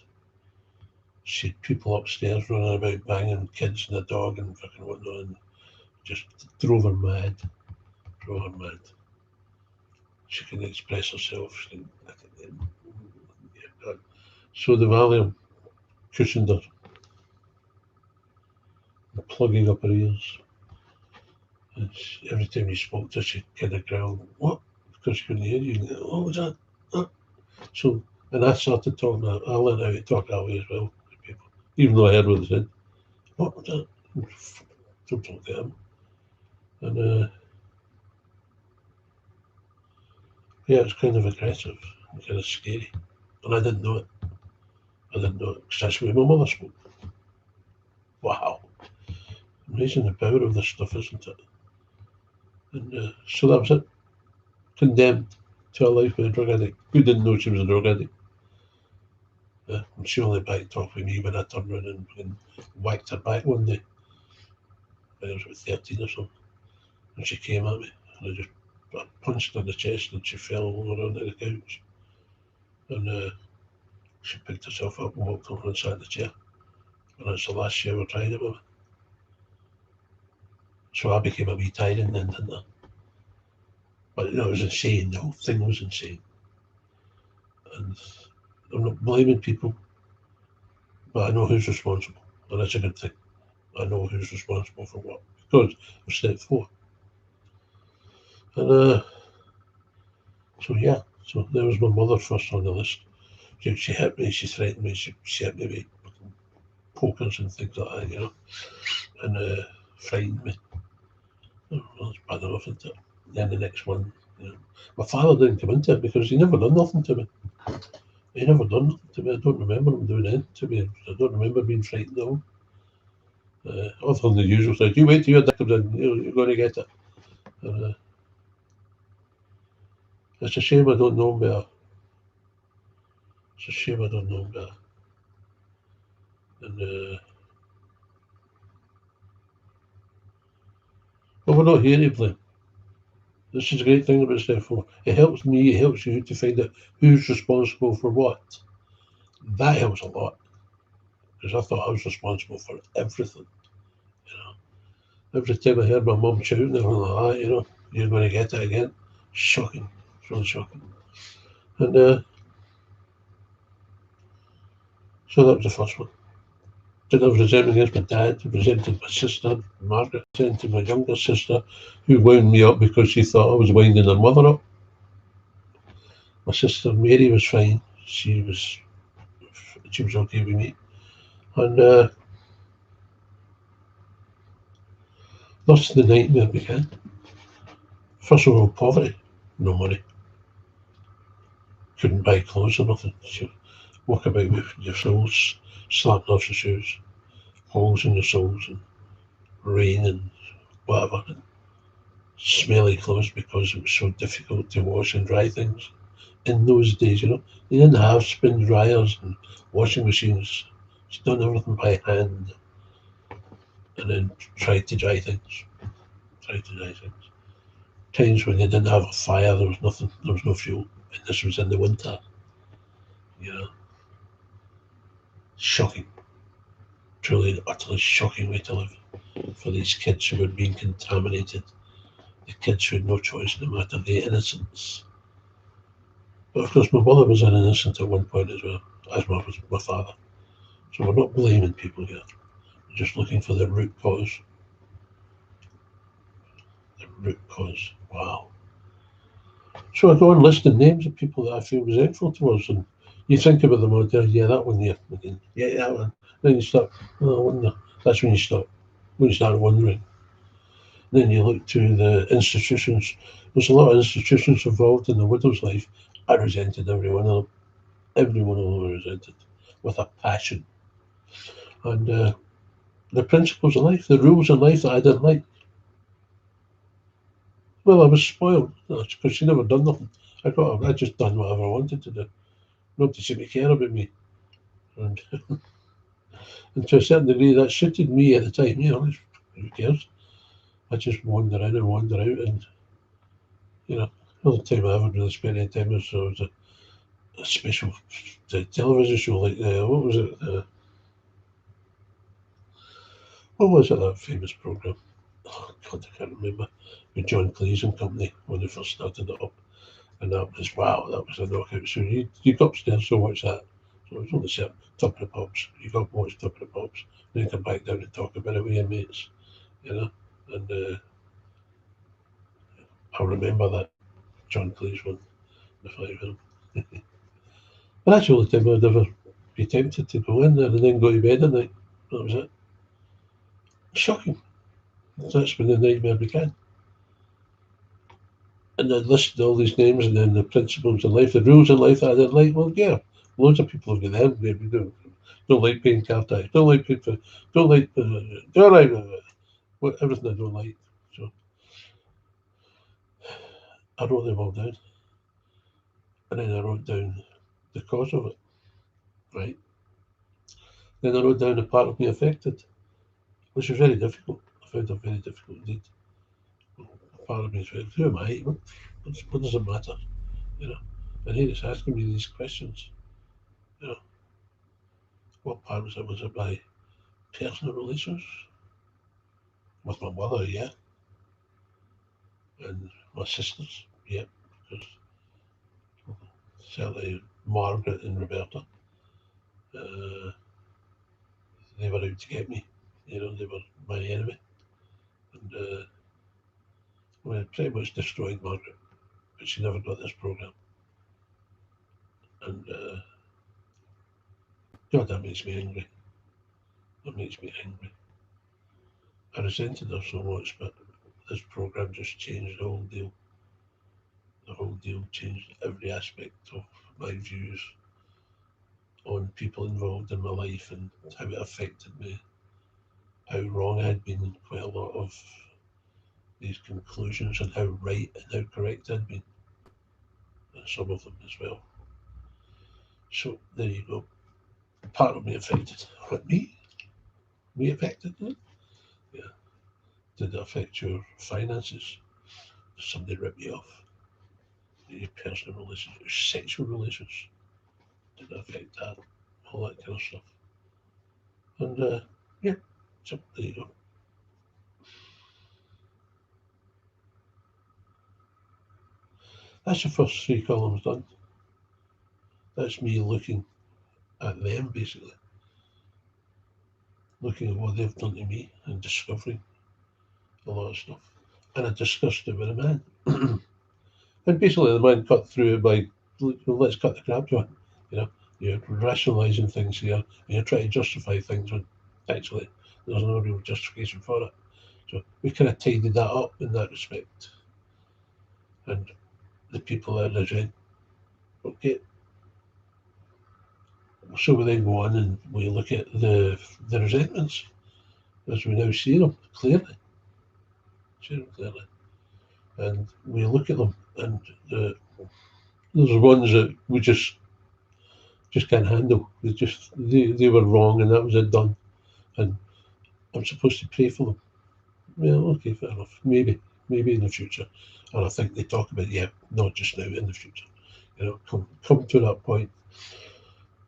She had people upstairs running about banging kids and a dog and fucking whatnot, and just drove her mad. Drove her mad. She couldn't express herself. So the Valium cushioned her, plugging up her ears. And every time you spoke to her, she'd kind of growl, "What?" Because she couldn't hear you. What was that? So, and I started talking. I learned how to talk that way as well to people, even though I heard what they said. What was that? Don't talk to him. And yeah, it's kind of aggressive, and kind of scary, and I didn't know it. I didn't know it because that's the way my mother spoke. Wow, amazing the power of this stuff, isn't it? And so that was it. Condemned to a life with a drug addict. Who didn't know she was a drug addict? And she only backed off with me when I turned around and whacked her back one day. When I was about 13 or something. And she came at me, and I punched her in the chest, and she fell over onto the couch. And she picked herself up and walked over and sat in the chair. And that's the last she ever tried it with me. So I became a wee tyrant then, didn't I? But it was insane. The whole thing was insane. And I'm not blaming people, but I know who's responsible. And that's a good thing. I know who's responsible for what. Because of step 4. And so yeah, so there was my mother first on the list. She hit me, she threatened me, she hit me with pokers and things like that, and frightened me. Oh, well, that's bad enough, isn't it? Then the next one, my father didn't come into it because he never done nothing to me. He never done nothing to me. I don't remember him doing anything to me. I don't remember being frightened at all. Other than the usual thing, you wait till your dad comes in, you're going to get it. And, it's a shame I don't know him better. It's a shame I don't know him better. And but we're not here to blame. This is a great thing about step 4. It helps me, it helps you to find out who's responsible for what. That helps a lot. Because I thought I was responsible for everything. Every time I heard my mum shouting or like that, you're going to get it again. Shocking. It's really shocking. And so that was the first one. Then I was resenting against my dad, resented my sister, Margaret, resented my younger sister, who wound me up because she thought I was winding her mother up. My sister Mary was fine. She was okay with me. And Thus the nightmare began. First of all, poverty, no money. Couldn't buy clothes or nothing. So walk about with your soles slapping off your shoes, holes in your soles, and rain and whatever, and smelly clothes because it was so difficult to wash and dry things. In those days, they didn't have spin dryers and washing machines. It's done everything by hand and then tried to dry things. Tried to dry things. Times when they didn't have a fire, there was nothing, there was no fuel. And this was in the winter, you know. Shocking. Truly and utterly shocking way to live for these kids who were being contaminated. The kids who had no choice no matter the innocence. But of course, my mother was an innocent at one point as well, as was my father. So we're not blaming people here. We're just looking for the root cause. The root cause. Wow. So I go and list the names of people that I feel resentful towards, and you think about them all day. Yeah, that one. Yeah, again. Yeah, that one. Then you start. Oh, I wonder. That's when you start. When you start wondering. Then you look to the institutions. There's a lot of institutions involved in the widow's life. I resented every one of them. Every one of them I resented with a passion. And the principles of life, the rules of life that I didn't like. Well, I was spoiled because she never done nothing. I just done whatever I wanted to do. Nobody seemed to care about me. And, and to a certain degree, that suited me at the time. Who cares? I just wander in and wander out. And, the only time I ever really spent any time was a special television show like, what was it? What was it, that famous programme? Oh, God, I can't remember. With John Cleese and company when they first started it up. And that was, wow, that was a knockout. So you go upstairs to watch that. So it was only set Top of the Pops. You go up and watch Top of the Pops. Then come back down and talk about it with your mates, you know. And I remember that John Cleese one, the five of them. But that's the only time I'd ever be tempted to go in there and then go to bed at night. That was it. Shocking. That's when the nightmare began. And I'd listed all these names and then the principles of life, the rules of life that I didn't like. Well, yeah, loads of people have got them. Maybe don't like paying car tax, don't like paying for, don't like everything I don't like. So I wrote them all down, and then I wrote down the cause of it. Right. Then I wrote down the part of me affected, which was very difficult. I found it very difficult indeed. Part of me said, "Who am I? What does it matter?" You know. And here it's asking me these questions. You know, what part was it by personal relations with my mother? Yeah, and my sisters. Yeah, because certainly Margaret and Roberta, uh, they were out to get me. They were my enemy, and well, pretty much destroyed Margaret. But she never got this program, and God, that makes me angry. That makes me angry. I resented her so much, but this program just changed the whole deal. The whole deal changed every aspect of my views on people involved in my life and how it affected me, how wrong I had been in quite a lot of these conclusions, and how right and how correct I'd been in some of them as well. So there you go. Part of me affected. What, me? Me affected? Yeah. Did it affect your finances? Did somebody rip you off? Your personal relations, your sexual relations? Did it affect that? All that kind of stuff. And yeah, so there you go. That's the first three columns done. That's me looking at them, basically. Looking at what they've done to me and discovering a lot of stuff. And I discussed it with a man. And basically, the man cut through it by, let's cut the crap, John. You know, you're rationalising things here, and you're trying to justify things when actually there's no real justification for it. So we kind of tidied that up in that respect. And the people that are in, okay. So we then go on and we look at the resentments as we now see them clearly. And we look at them, and there's ones that we just can't handle. They were wrong, and that was it, done. And I'm supposed to pray for them. Well, okay, fair enough. Maybe in the future. And I think they talk about, yeah, not just now, in the future. Come to that point.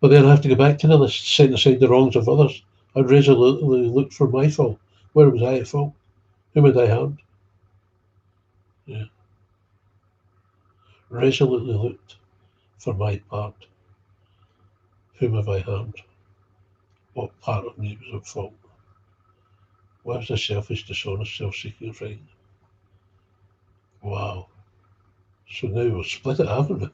But then I have to go back to the list, setting aside the wrongs of others. I'd resolutely look for my fault. Where was I at fault? Whom had I harmed? Yeah. Resolutely looked for my part. Whom have I harmed? What part of me was at fault? Why was I selfish, dishonest, self-seeking, frightened? Wow. So now we've split it, haven't we?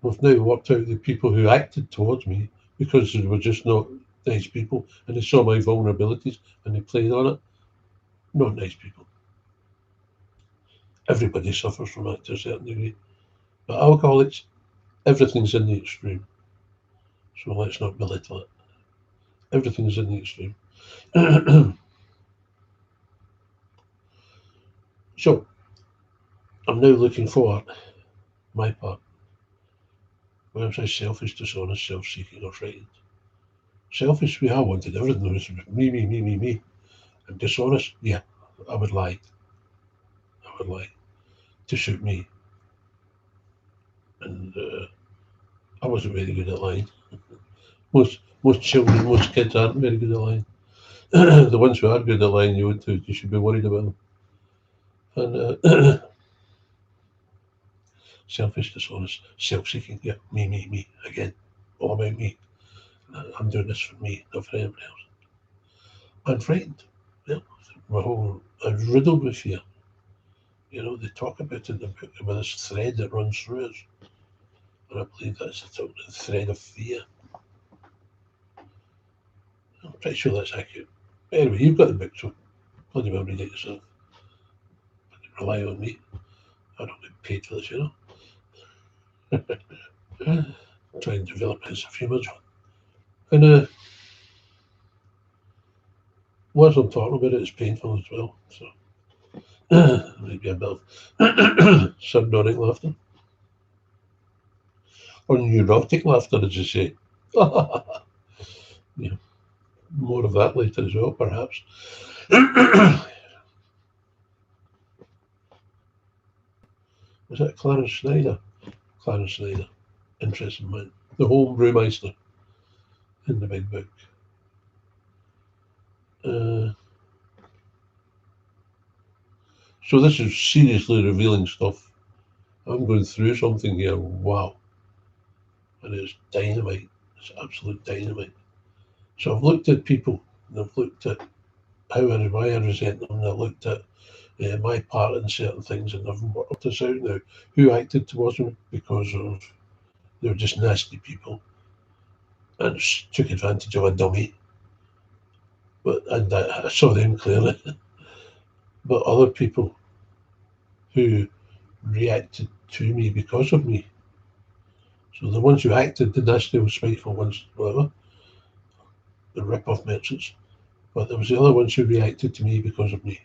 We've now worked out the people who acted towards me because they were just not nice people and they saw my vulnerabilities and they played on it. Not nice people. Everybody suffers from that to a certain degree. But alcoholics, everything's in the extreme. So let's not belittle it. Everything's in the extreme. So I'm now looking for my part. Where was I selfish, dishonest, self-seeking, or frightened? Selfish, I wanted everything. It was me. And dishonest, yeah, I would lie. To suit me. And I wasn't very good at lying. Most children, most kids aren't very good at lying. The ones who are good at lying, you should be worried about them. And selfish, dishonest, self-seeking, yeah, me, again, all about me. I'm doing this for me, not for anybody else. I'm frightened. Yeah, I'm riddled with fear. They talk about it in the book about this thread that runs through us. And I believe that's the thread of fear. I'm pretty sure that's accurate. Anyway, you've got the book, so bloody well read it yourself. Rely on me. I don't get paid for this, Try and develop a sense of humour. And whilst I'm talking about it, it's painful as well. So maybe a bit of sardonic laughter. Or neurotic laughter, as you say. Yeah, more of that later as well, perhaps. Was that Clarence Snyder? Clarence Snyder. Interesting man. The home brewmeister in the big book. So this is seriously revealing stuff. I'm going through something here. Wow. And it's dynamite. It's absolute dynamite. So I've looked at people and I've looked at why I resent them, and I've looked at my part in certain things, and I've worked this out now. Who acted towards me because of they were just nasty people and took advantage of a dummy. And I saw them clearly. But other people who reacted to me because of me. So the ones who acted, the nasty, spiteful ones, whatever, the rip-off merchants. But there was the other ones who reacted to me because of me.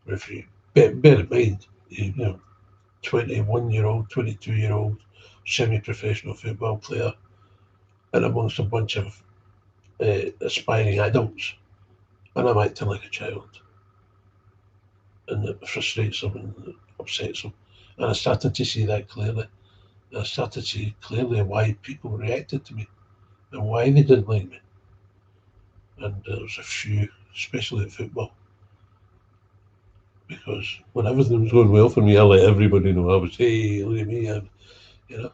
If you bear in mind, 21-year-old, 22-year-old, semi-professional football player, and amongst a bunch of aspiring adults, and I'm acting like a child, and it frustrates them and upsets them. And I started to see that clearly. I started to see clearly why people reacted to me and why they didn't like me. And there was a few, especially at football, because when everything was going well for me, I let everybody know. I was, hey, look at me, and they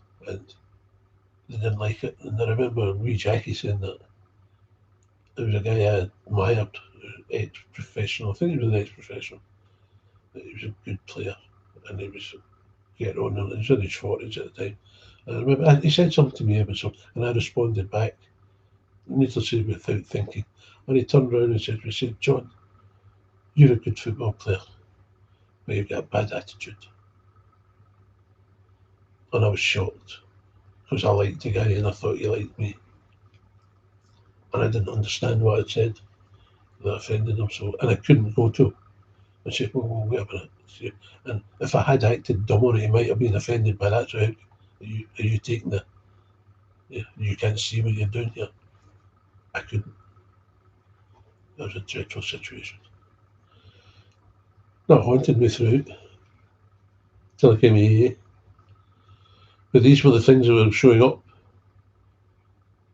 didn't like it. And I remember wee Jackie saying that there was a guy I admired, ex-professional. I think he was an ex-professional. He was a good player, and he was getting on. He was in his 40s at the time. And I remember he said something to me about something, and I responded back, needless to say, without thinking. And he turned around and said, "John, you're a good football player, but you've got a bad attitude. And I was shocked because I liked the guy and I thought he liked me. And I didn't understand what I'd said that offended him. So, and I couldn't go to him and say, well, wait a minute. And if I had acted dumb on it, he might have been offended by that. So, are you taking the, you can't see what you're doing here? I couldn't. That was a dreadful situation. That haunted me throughout till I came to AA. But these were the things that were showing up,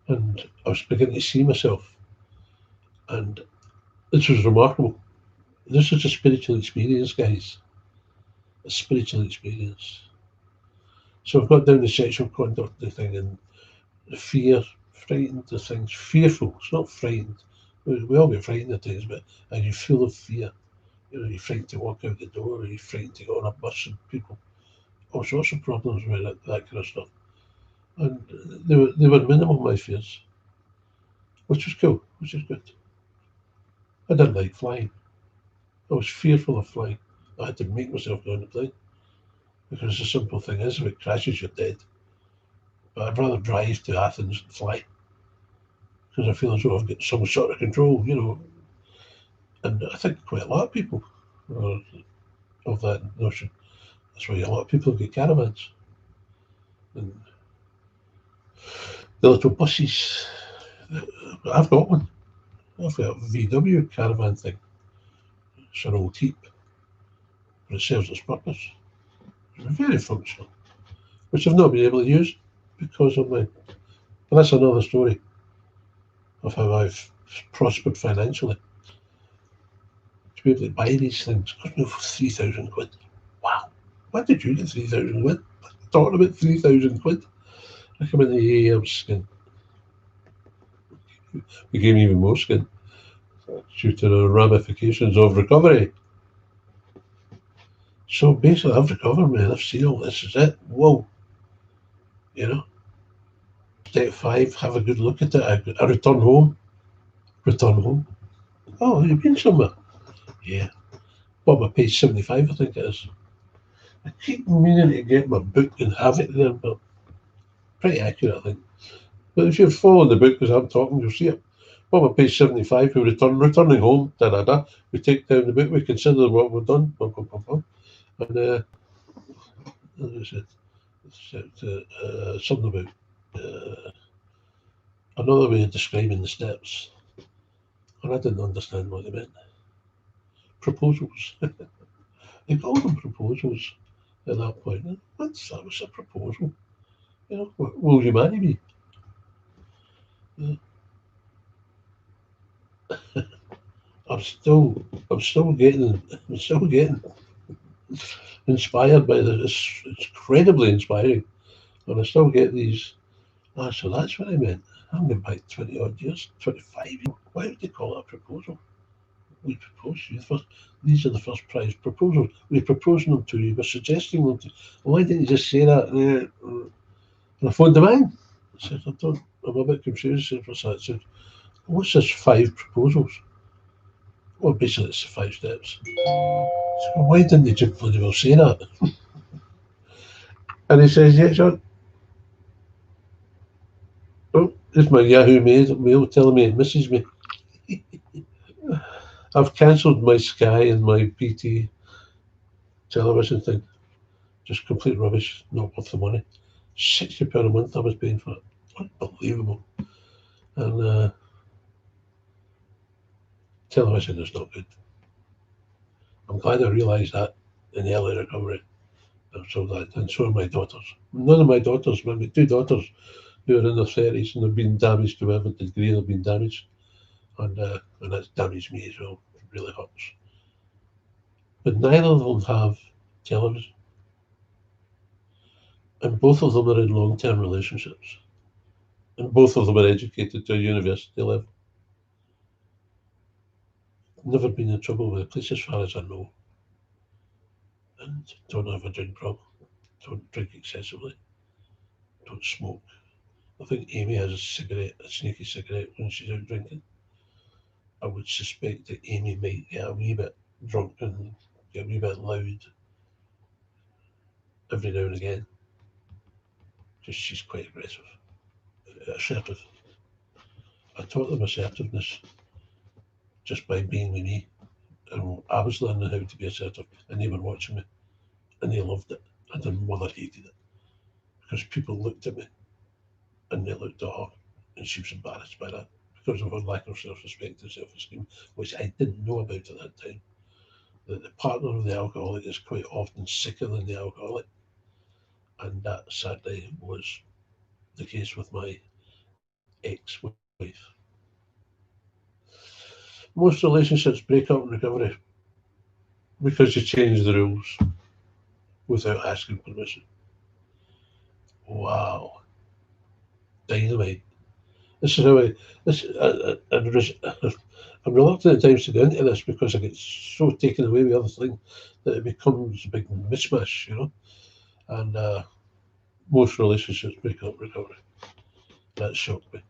and I was beginning to see myself. And this was remarkable. This was a spiritual experience, guys. A spiritual experience. So I've got down the sexual conduct thing and the fear, frightened of things, fearful. It's not frightened. We all get frightened at times, but are you full of fear? You're frightened to walk out the door, or you're frightened to get on a bus and people, all sorts of problems with that kind of stuff. And they were minimal, my fears, which was cool, which is good. I didn't like flying. I was fearful of flying. I had to make myself go on the plane because the simple thing is, if it crashes, you're dead. But I'd rather drive to Athens than fly because I feel as though I've got some sort of control. And I think quite a lot of people are of that notion. That's why a lot of people get caravans and the little buses. I've got one. I've got a VW caravan thing. It's an old heap, but it serves its purpose. It's very functional, which I've not been able to use because of my. But that's another story of how I've prospered financially. To be able to buy these things cost me £3,000. Wow. Why did you get £3,000? Talking about £3,000. I come in the AA, I'm skin. Became even more skin due to the ramifications of recovery. So basically, I've recovered, man. I've seen all this. Is it? Whoa. You know, step 5, have a good look at it. I return home. Return home. Oh, you've been somewhere? Yeah. Well, page 75, I think it is. I keep meaning to get my book and have it there, but pretty accurate, I think. But if you're following the book as I'm talking, you'll see it. Well, on page 75, returning home, da da da. We take down the book, we consider what we've done, bum, bum, bum, bum. And as I said, something about another way of describing the steps. And I didn't understand what they meant. Proposals. They called them proposals at that point. That was a proposal. Will you marry me? Yeah. I'm still getting inspired by this. It's incredibly inspiring, and I still get these. So that's what I meant. I'm going back 20 odd years, 25 years. Why would they call it a proposal? We propose to you first. These are the first prize proposals. We're proposing them to you. We're suggesting them to you. Why didn't you just say that? And I phoned the man. I said, I'm a bit confused. I said, what's this 5 proposals? Well, basically, it's 5 steps. So why didn't they just bloody well say that? And he says, yeah, John. Oh, there's my Yahoo mail telling me it misses me. I've cancelled my Sky and my PT television thing. Just complete rubbish, not worth the money. £60 a month I was paying for it. Unbelievable. And television is not good. I'm glad I realised that in early recovery. And so are my daughters. None of my daughters, but my 2 daughters who are in their 30s and have been damaged to whatever degree they've been damaged. And that's damaged me as well. It really hurts. But neither of them have television. And both of them are in long term relationships. And both of them are educated to a university level. Never been in trouble with the police as far as I know. And don't have a drink problem. Don't drink excessively. Don't smoke. I think Amy has a sneaky cigarette when she's out drinking. I would suspect that Amy might get a wee bit drunk and get a wee bit loud every now and again, because she's quite aggressive, assertive. I taught them assertiveness just by being with me, and I was learning how to be assertive, and they were watching me, and they loved it, and their mother hated it because people looked at me and they looked at her, and she was embarrassed by that because of her lack of self-respect and self-esteem, which I didn't know about at that time. That the partner of the alcoholic is quite often sicker than the alcoholic, and that sadly was the case with my ex-wife. Most relationships break up in recovery because you change the rules without asking permission. Wow, dynamite. This is how I. This. I'm reluctant at times to go into this because I get so taken away with other things that it becomes a big mishmash, you know. And most relationships break up in recovery. That shocked me.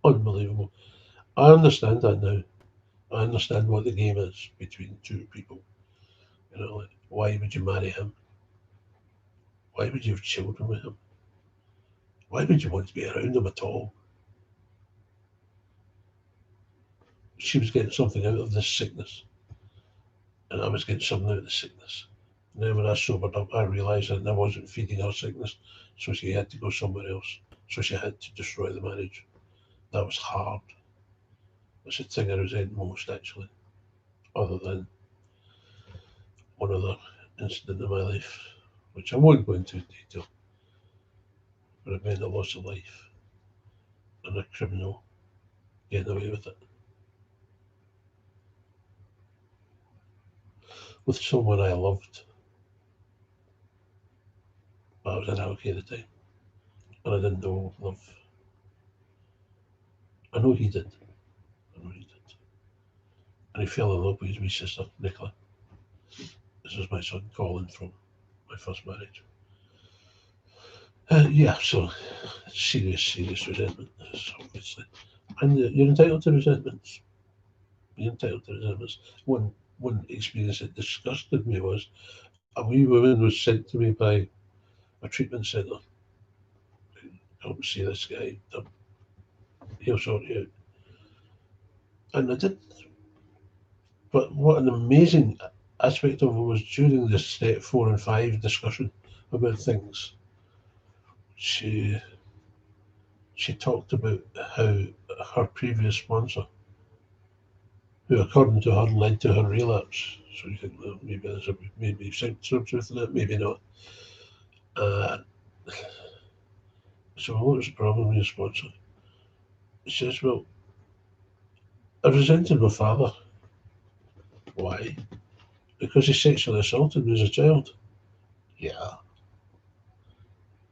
Unbelievable. I understand that now. I understand what the game is between two people. You know, like, why would you marry him? Why would you have children with him? Why would you want to be around him at all? She was getting something out of this sickness, and I was getting something out of the sickness. Now, when I sobered up, I realised that I wasn't feeding her sickness, so she had to go somewhere else. So she had to destroy the marriage. That was hard. It's the thing I resent most, actually, other than one other incident in my life, which I won't go into detail, but it meant a loss of life and a criminal getting away with it. With someone I loved, but I was an alky at the time, and I didn't know love. I know he did. I know he did. And he fell in love with his wee sister, Nicola. This is my son, Colin, from my first marriage. Yeah, so serious, serious resentment, obviously. And you're entitled to resentments. You're entitled to resentments. One experience that disgusted me was a wee woman was sent to me by a treatment centre. Come see this guy. He'll sort you out. And I did. But what an amazing aspect of it was during the step 4 and 5 discussion about things. She she talked about how her previous sponsor, who according to her led to her relapse. So you think, well, maybe there's maybe some truth in it, maybe not. Uh, so what was the problem with your sponsor? She says, well, I resented my father. Why? Because he sexually assaulted me as a child. Yeah.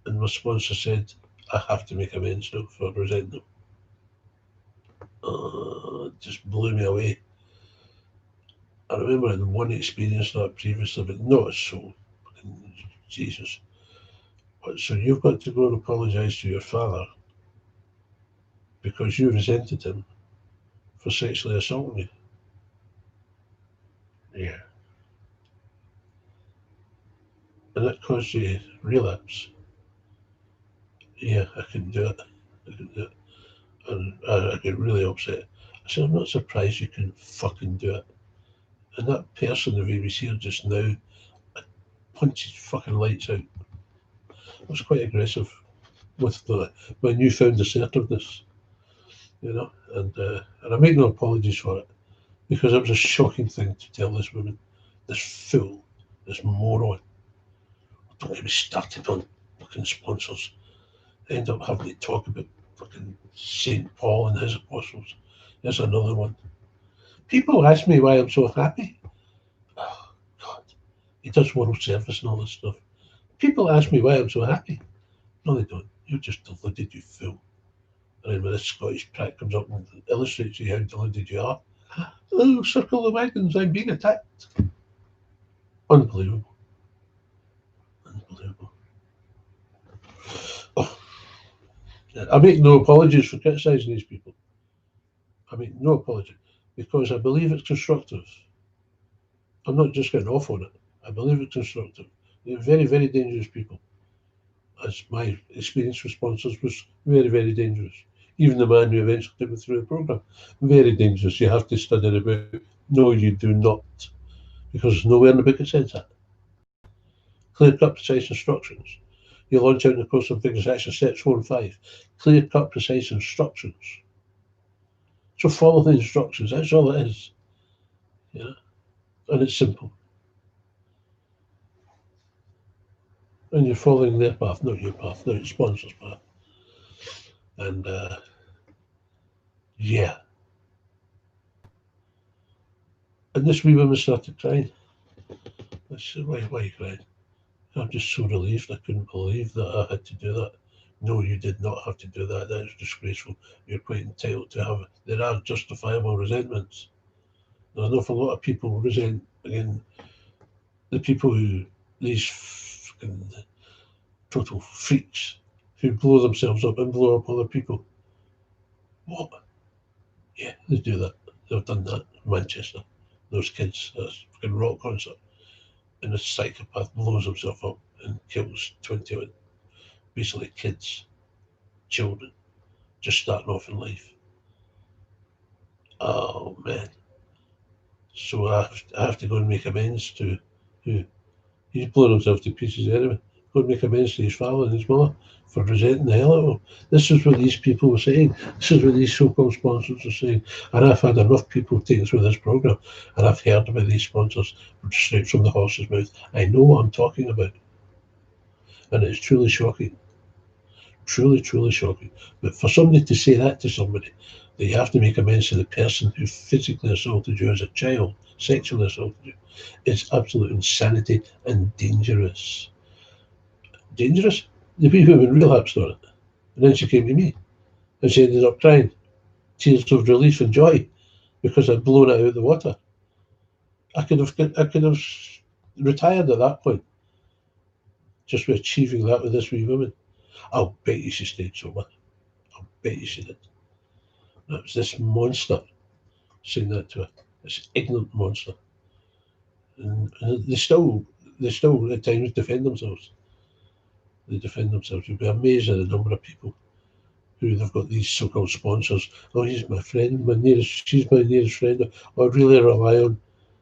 And my sponsor said, I have to make amends now for resenting him. It just blew me away. I remember in one experience that previously, but not so. Jesus. But so you've got to go and apologise to your father because you resented him for sexually assaulting you. Yeah. And that caused you relapse. Yeah, I couldn't do it. I couldn't do it. And I get really upset. I said, I'm not surprised you can fucking do it. And that person of was here just now punches fucking lights out. I was quite aggressive with my newfound assertiveness, you know, and I make no apologies for it because it was a shocking thing to tell this woman, this fool, this moron. Don't get me started on fucking sponsors. I end up having to talk about fucking St. Paul and his apostles. There's another one. People ask me why I'm so happy. Oh, God. He does world service and all this stuff. People ask me why I'm so happy. No, they don't. You're just deluded, you fool. And then when this Scottish prat comes up and illustrates you how deluded you are, oh, circle the wagons, I'm being attacked. Unbelievable. Unbelievable. Oh, I make no apologies for criticising these people. I make no apology. because I believe it's constructive. I'm not just getting off on it. I believe it's constructive. They're very, very dangerous people. As my experience with sponsors was very, very dangerous. Even the man who eventually took me through the program, very dangerous. You have to study the book. No, you do not, because there's nowhere in the book it says that. Clear-cut, precise instructions. You launch out in the course of vigorous action, steps 4 and 5. Clear-cut, precise instructions. So follow the instructions. That's all it is. Yeah, and it's simple. And you're following their path, not your path, not your sponsor's path. And yeah. And this wee woman started crying. I said, why are you crying? I'm just so relieved. I couldn't believe that I had to do that. No, you did not have to do that. That is disgraceful. You're quite entitled to have it. There are justifiable resentments. There's an awful lot of people resent, again, the people who, these fucking total freaks who blow themselves up and blow up other people. What? Yeah, they do that. They've done that in Manchester. Those kids, a fucking rock concert, and a psychopath blows himself up and kills 20 basically kids, children, just starting off in life. Oh man. So I have to go and make amends to who? He's blown himself to pieces anyway. Go and make amends to his father and his mother for resenting the hell out of him. This is what these people were saying. This is what these so-called sponsors are saying. And I've had enough people take us through this program, and I've heard about these sponsors straight from the horse's mouth. I know what I'm talking about. And it's truly shocking. Truly, truly shocking. But for somebody to say that to somebody, that you have to make amends to the person who physically assaulted you as a child, sexually assaulted you, it's absolute insanity and dangerous. Dangerous? The wee woman relapsed on it. And then she came to me and she ended up crying. Tears of relief and joy because I'd blown it out of the water. I could have retired at that point, just with achieving that with this wee woman. I'll bet you she stayed sober. I'll bet you she did. That was this monster saying that to her. This ignorant monster. And they still at times defend themselves. They defend themselves. You'd be amazed at the number of people who they've got these so-called sponsors. Oh, he's my friend, she's my nearest friend. I really rely on.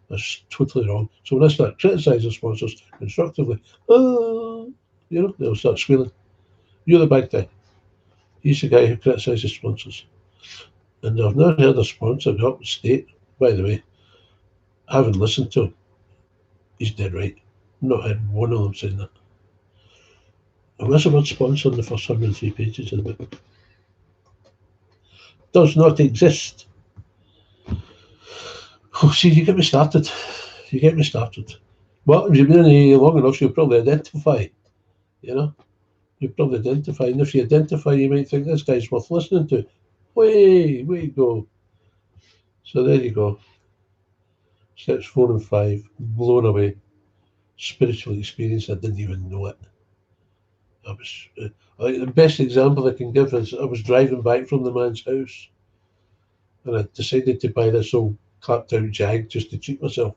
That's totally wrong. So when I start criticising sponsors constructively, they'll start squealing. You're the bad guy. He's the guy who criticises sponsors. And I've never heard a sponsor go up and state, by the way, I haven't listened to him. He's dead right. Not had one of them saying that. And where's the word sponsor in the first 103 pages of the book? Does not exist. Oh, see, you get me started. You get me started. Well, if you've been in AA long enough, you'll probably identify. You'll probably identify. And if you identify, you might think this guy's worth listening to. Way go. So there you go. Steps 4 and 5, blown away. Spiritual experience, I didn't even know it. The best example I can give is I was driving back from the man's house and I decided to buy this old clapped out Jag just to treat myself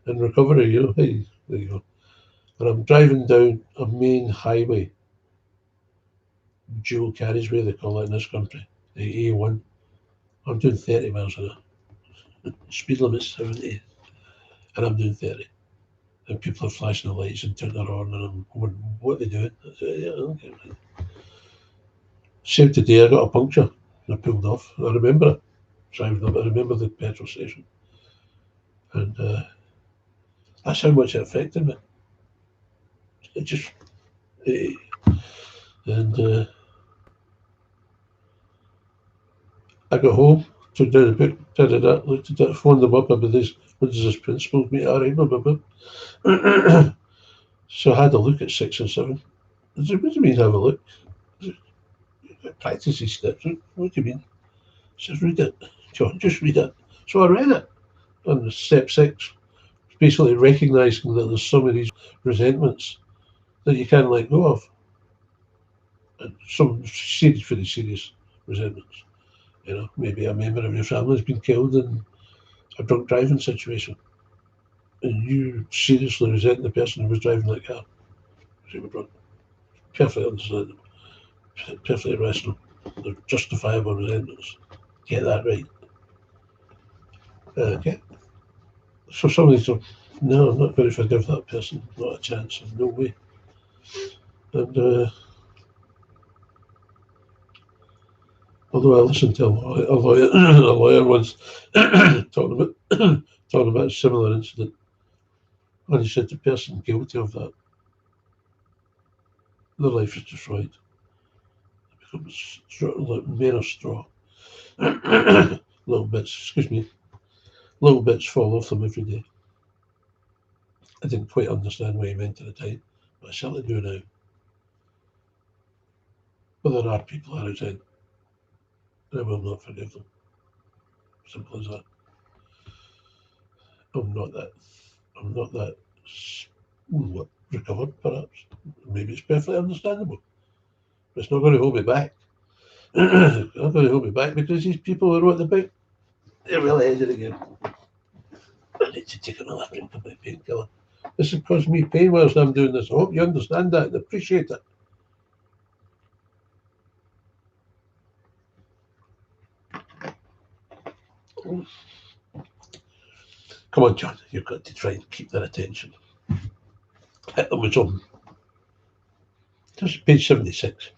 in recovery, hey, there you go. And I'm driving down a main highway, dual carriageway they call it in this country, the A1. I'm doing 30 miles an hour. Speed limit's 70 and I'm doing 30. And people are flashing the lights and turning their horn and I'm going, what are they doing? I said, yeah, okay. Same today, I got a puncture and I pulled off. I remember it. Driving up, I remember the petrol station. And that's how much it affected me. It just, and I got home, took down the book, looked at it, phoned them up about this, what does this principles mean? All right, blah, blah, blah. So I had a look at 6 and 7. I said, what do you mean have a look? Practice these steps. What do you mean? He says, read it. John, just read it. So I read it. And step 6, basically recognising that there's some of these resentments that you can't let go of. And some very serious resentments. Maybe a member of your family has been killed and a drunk driving situation, and you seriously resent the person who was driving that car, they were drunk. Perfectly understandable, perfectly rational. They're justifiable resentments. Get that right. Okay. So somebody said, no, I'm not going to forgive that person. Not a chance. No way. And although I listened to a lawyer once talking about talking about a similar incident, and he said the person guilty of that, their life is destroyed. It becomes like made of straw. Little bits, excuse me, little bits fall off them every day. I didn't quite understand what he meant at the time, but I certainly do now. But there are people I resent, and I will not forgive them. Simple as that. I'm not that. I'm not that recovered, perhaps. Maybe it's perfectly understandable. But it's not going to hold me back. It's not going to hold me back because these people who wrote the book, they're really ahead of the game. I need to take another drink of my painkiller. This has caused me pain whilst I'm doing this. I hope you understand that and appreciate it. Come on, John. You've got to try and keep their attention. Hit them with something. This is page 76.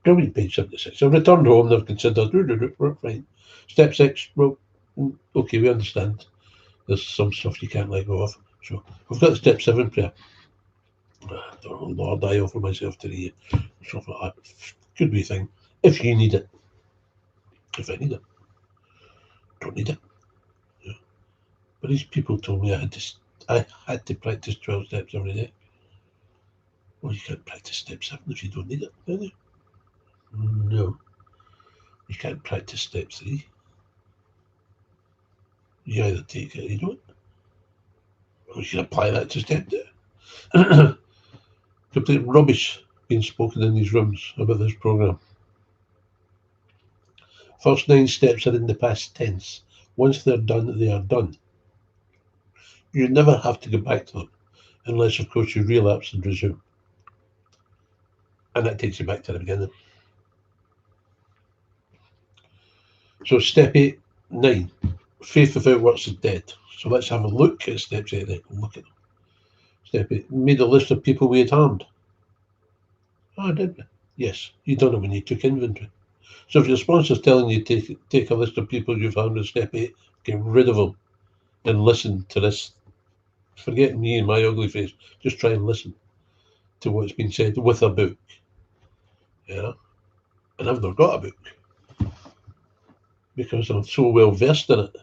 Go read page 76. I've returned home. They've considered, we're fine. Step 6, well, okay, we understand. There's some stuff you can't let go of. So we've got the step 7 prayer. Oh, Lord, I offer myself to thee. Stuff like that. Could be a thing. If you need it. If I need it. Don't need it. Yeah. But these people told me I had to practice 12 steps every day. Well, you can't practice step 7 if you don't need it, can you? No. You can't practice step 3. You either take it or you don't. Well, you can apply that to step 2. Complete rubbish being spoken in these rooms about this programme. First 9 steps are in the past tense. Once they're done, they are done. You never have to go back to them, unless, of course, you relapse and resume. And that takes you back to the beginning. So step 8, 9. Faith without works is dead. So let's have a look at steps 8 and 9. Look at them. Step 8. Made a list of people we had harmed. Oh, did we? Yes, you done it when you took inventory. So if your sponsor's telling you to take a list of people you've harmed in step 8, get rid of them and listen to this. Forget me and my ugly face. Just try and listen to what's been said with a book. Yeah. And I've not got a book because I'm so well versed in it.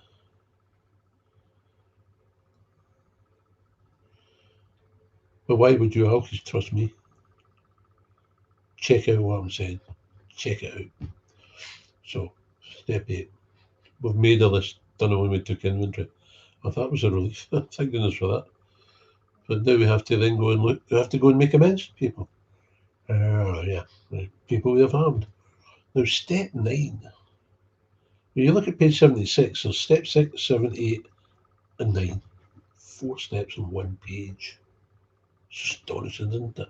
But why would you always trust me? Check out what I'm saying. Check it out. So, step 8. We've made a list. Done it when we took inventory. Well, that was a relief. Thank goodness for that. But now we have to then go and look. We have to go and make amends to people. Yeah. People we have harmed. Now, step 9. When you look at page 76, so step 6, 7, 8, and 9. 4 steps on 1 page. It's astonishing, isn't it?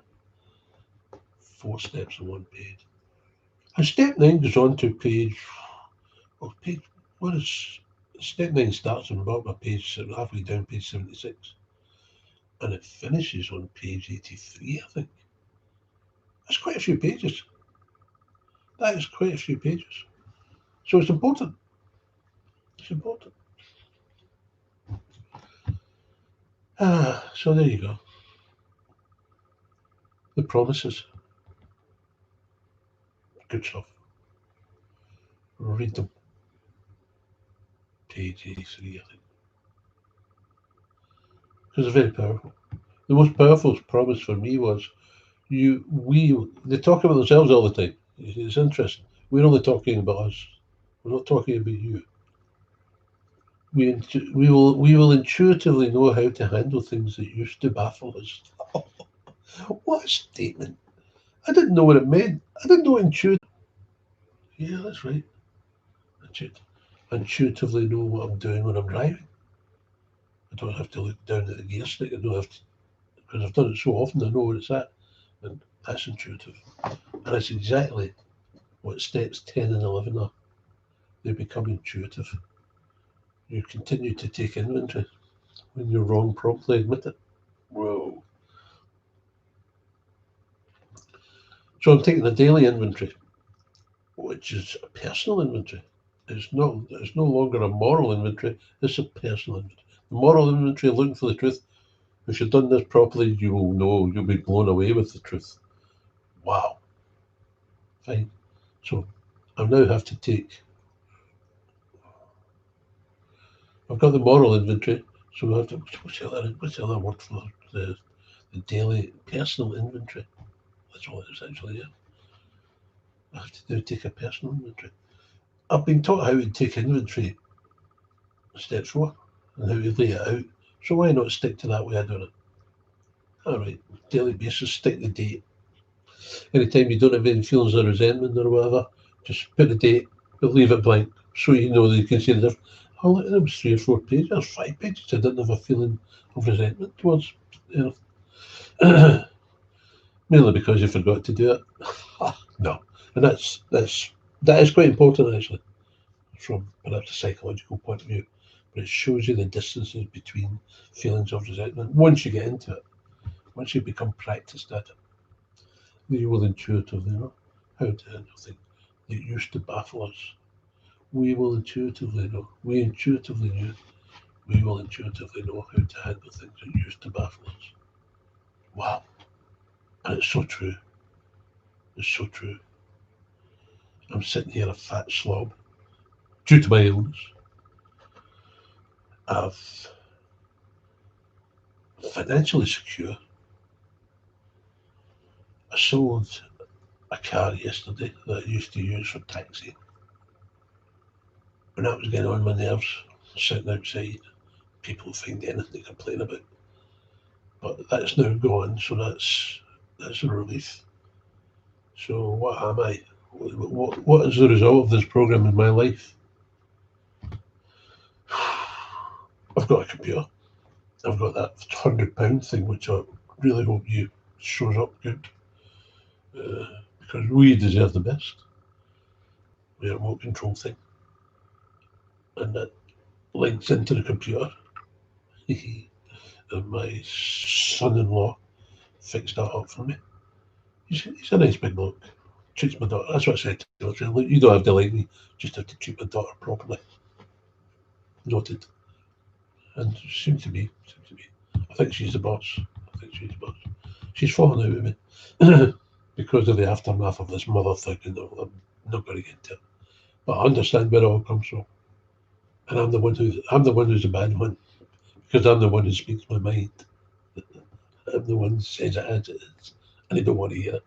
4 steps on 1 page. And step 9 goes on to page, what is, step 9 starts on about my page, halfway down page 76. And it finishes on page 83, I think. That's quite a few pages. That is quite a few pages. So it's important. It's important. So there you go. The promises. Good stuff. Read them. Page 83, I think. Because it's very powerful. The most powerful promise for me was they talk about themselves all the time. It's interesting. We're only talking about us. We're not talking about you. We will intuitively know how to handle things that used to baffle us. What a statement! I didn't know what it meant. I didn't know intuitive. Yeah, that's right. Intuitively know what I'm doing when I'm driving. I don't have to look down at the gear stick. I don't have to, because I've done it so often, I know where it's at. And that's intuitive. And that's exactly what steps 10 and 11 are. They become intuitive. You continue to take inventory. When you're wrong, promptly admit it. Whoa. So I'm taking a daily inventory, which is a personal inventory. It's no longer a moral inventory, it's a personal inventory. The moral inventory, looking for the truth. If you've done this properly, you will know, you'll be blown away with the truth. Wow. Fine. So I now have to take, I've got the moral inventory, so I have to, what's the other word for the daily personal inventory? That's all it is actually, yeah. I have to now take a personal inventory. I've been taught how to take inventory steps 4 and how to lay it out. So why not stick to that way of doing it? All right, daily basis, stick the date. Anytime you don't have any feelings of resentment or whatever, just put the date, but leave it blank so you know that you can see the difference. Oh, look, there was 3 or 4 pages, or 5 pages. I didn't have a feeling of resentment towards, you know, mainly because you forgot to do it. No, and that is quite important actually, from perhaps a psychological point of view. But it shows you the distances between feelings of resentment. Once you get into it, once you become practiced at it, you will intuitively know how to handle things that used to baffle us. We will intuitively know. We intuitively knew. We will intuitively know how to handle things that used to baffle us. Wow. And it's so true. It's so true. I'm sitting here a fat slob due to my illness. I've financially secure. I sold a car yesterday that I used to use for taxi. And that was getting on my nerves, sitting outside. People find anything to complain about. But that's now gone, so that's a relief. So what am I? What is the result of this program in my life? I've got a computer. I've got that £100 thing, which I really hope you shows up good, because we deserve the best. We have a remote control thing, and that links into the computer. And my son-in-law fixed that up for me. He's a nice big bloke. Treats my daughter. That's what I said to him. I said, look, you don't have to like me. Just have to treat my daughter properly. Noted. And seemed to be. I think she's the boss. She's fallen out with me because of the aftermath of this mother thing, and I'm not going to get into it. But I understand where it all comes from. And I'm the one who's a bad one, because I'm the one who speaks my mind. I'm the one who says it as it is, and I don't want to hear it.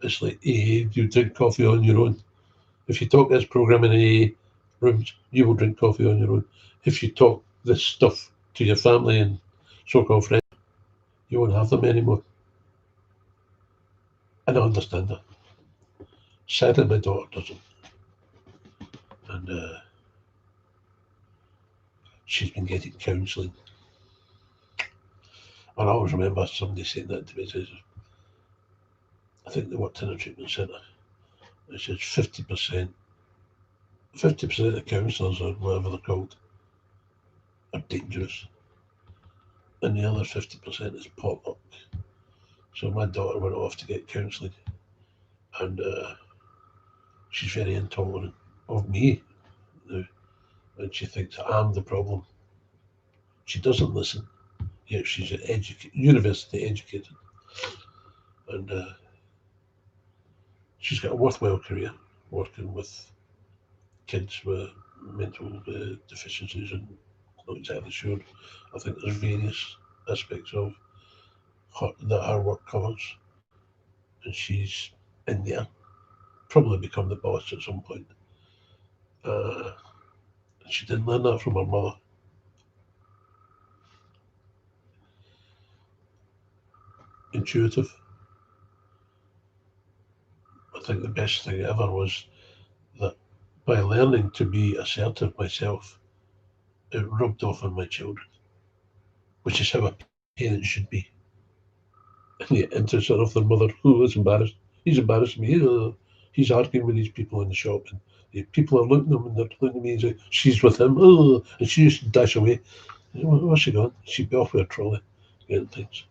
It's like AA, you drink coffee on your own. If you talk this program in AA rooms, you will drink coffee on your own. If you talk this stuff to your family and so-called friends, you won't have them anymore. And I understand that. Sadly, my daughter doesn't. And she's been getting counselling. And I always remember somebody saying that to me. Says, I think they worked in a treatment centre. It says 50%, 50% of counsellors, or whatever they're called, are dangerous. And the other 50% is potluck. So my daughter went off to get counselling. And she's very intolerant of me now. And she thinks I'm the problem. She doesn't listen. Yet she's university educated. And she's got a worthwhile career working with kids with mental deficiencies, and not exactly sure. I think there's various aspects of that her work covers, and she's in there. Probably become the boss at some point. Uh, she didn't learn that from her mother. Intuitive. I think the best thing ever was that by learning to be assertive myself, it rubbed off on my children. which is how a parent should be. And the interest of their mother, who is embarrassed. He's embarrassing me. He's arguing with these people in the shop, and the people are looking at him, and they're looking at me. And like, she's with him, and she used to dash away. Where's she gone? She'd be off with a trolley, getting things.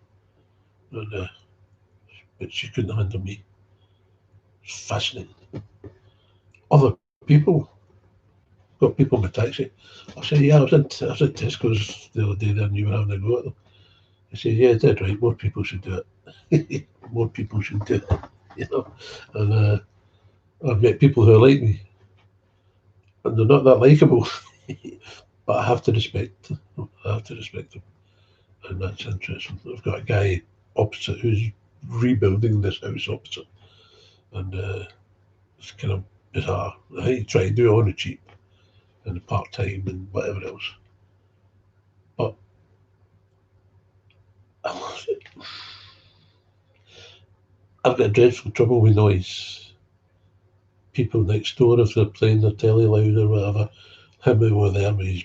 And, but she couldn't handle me. It's fascinating. Other people, got people in my taxi. I say, yeah, I was at Tesco's the other day there, and you were having a go at them. I say, yeah, dead right. More people should do it. More people should do it. You know, and I've met people who are like me, and they're not that likable, but I have to respect them. I have to respect them, and that's interesting. I've got a guy opposite who's rebuilding this house opposite, and it's kind of bizarre. I think he tried to do it on the cheap and part time and whatever else, but I've got dreadful trouble with noise. People next door, if they're playing their telly loud or whatever, him over there with his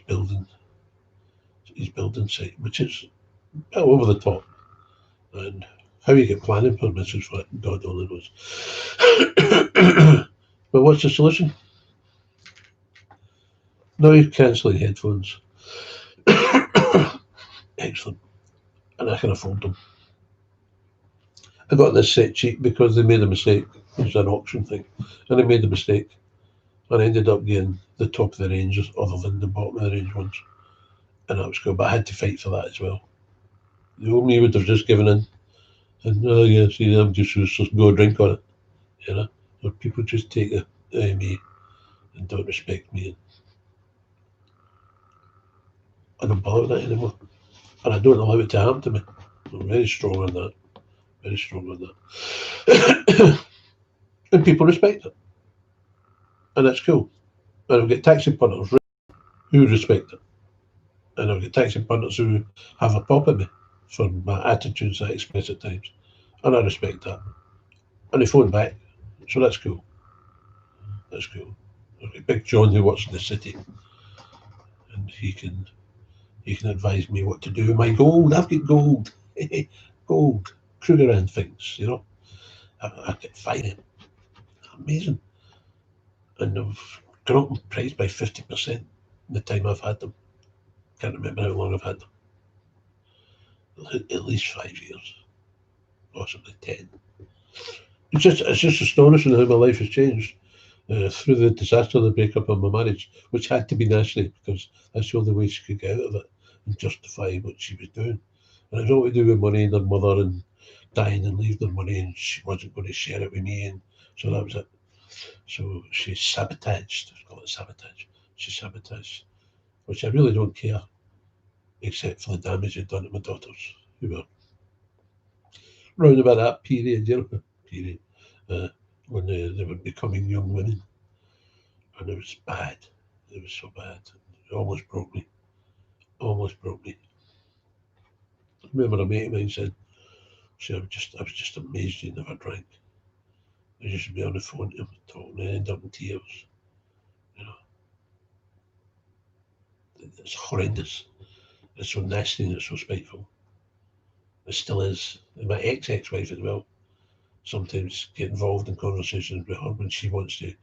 building site, which is a bit over the top. And how you get planning permits is what God only knows. But what's the solution? Noise cancelling headphones. Excellent. And I can afford them. I got this set cheap because they made a mistake. It was an auction thing. And I made a mistake. And I ended up getting the top of the range other than the bottom of the range ones. And that was cool. But I had to fight for that as well. The old me would have just given in. And, oh, yeah, see, I'm just go drink on it. You know? Or people just take me and don't respect me. I don't bother with that anymore. And I don't allow it to happen to me. I'm very strong on that. Very strong on that. And people respect it. And that's cool. And I've got taxi punters who respect it. And I've got taxi punters who have a pop at me for my attitudes I express at times. And I respect that. And they phone back. So that's cool. That's cool. I've got Big John who works in the city. And he can advise me what to do with my gold. I've got gold. Gold. Kruger and things, you know. I get fine. Amazing. And they've gone up in price by 50% in the time I've had them. Can't remember how long I've had them. At least 5 years, possibly 10. It's just astonishing how my life has changed through the disaster of the breakup of my marriage, which had to be nasty because that's the only way she could get out of it and justify what she was doing. And it was all to do with money and her mother and dying and leaving her money, and she wasn't going to share it with me, and so that was it. So she sabotaged. Let's call it sabotage. She sabotaged, which I really don't care, except for the damage it done to my daughters, who were round about that period, period, uh, when they were becoming young women, and it was bad. It was so bad. It almost broke me. Almost broke me. I remember a mate of mine said, "See, I was just amazed you never drank. I used to be on the phone to him, talking, and end up in tears. You know, it's horrendous. It's so nasty and it's so spiteful. It still is. And my ex-wife as well. Sometimes get involved in conversations with her when she wants to,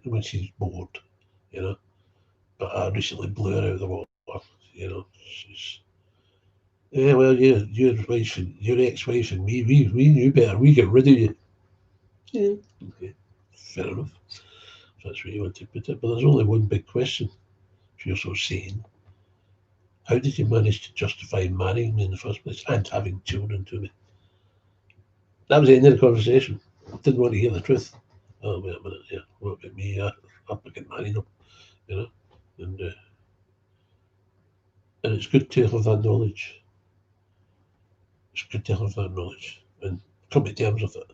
when she's bored. You know, but I recently blew her out of the water. You know, she's yeah. Well, your ex-wife and me, we knew better. We get rid of you. Yeah, okay, fair enough. If that's where you want to put it. But there's only one big question. If you're so sane, how did you manage to justify marrying me in the first place and having children to me? That was the end of the conversation. Didn't want to hear the truth. Oh, wait a minute. Yeah, what about me? I'm getting married up, you know, and uh, and it's good to have that knowledge. It's good to have that knowledge and come to terms with it.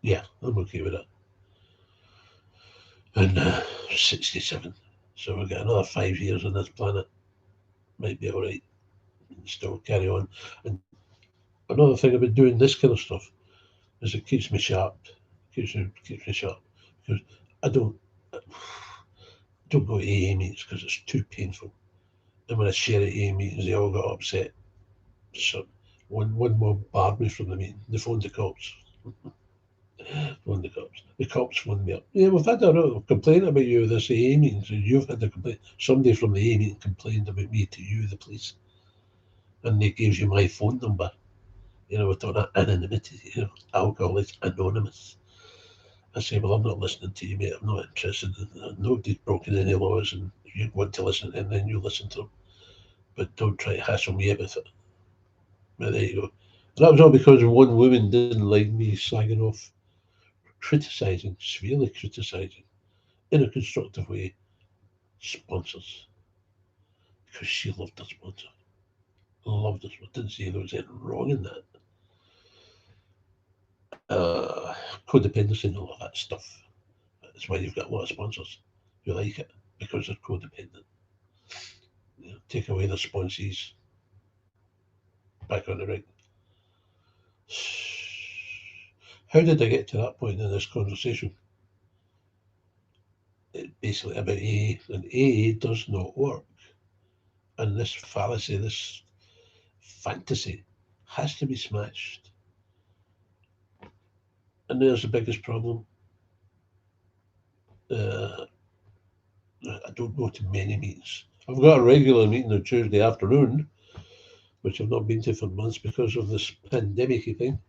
Yeah, I'm okay with it. And 67. So we've got another 5 years on this planet. Might be all right. And still carry on. And another thing about doing this kind of stuff is it keeps me sharp. Keeps me sharp because I don't go to AA meetings because it's too painful. And when I share at AA meetings, they all got upset. So one mob barred me from the meeting. They phoned the cops. Phoned the cops. The cops phoned me up. Yeah, we've had a complaint about you at this AA meeting. So you've had a complaint. Somebody from the AA meeting complained about me to you, the police, and they gave you my phone number. We're talking about anonymity. Alcohol is anonymous. I say, well, I'm not listening to you, mate. I'm not interested. Nobody's broken any laws, and you want to listen, and then you listen to them. But don't try to hassle me about it. But there you go. And that was all because one woman didn't like me slagging off, criticising, severely criticising, in a constructive way, sponsors. Because she loved her sponsor. Loved her sponsor. Didn't see there was anything wrong in that. Codependency and all of that stuff. That's why you've got a lot of sponsors who like it, because they're codependent. Take away the sponsees, back on the right. How did I get to that point in this conversation? Basically about AA, and AA does not work. And this fallacy, this fantasy, has to be smashed. And there's the biggest problem. Uh, I don't go to many meetings. I've got a regular meeting on Tuesday afternoon, which I've not been to for months because of this pandemic thing.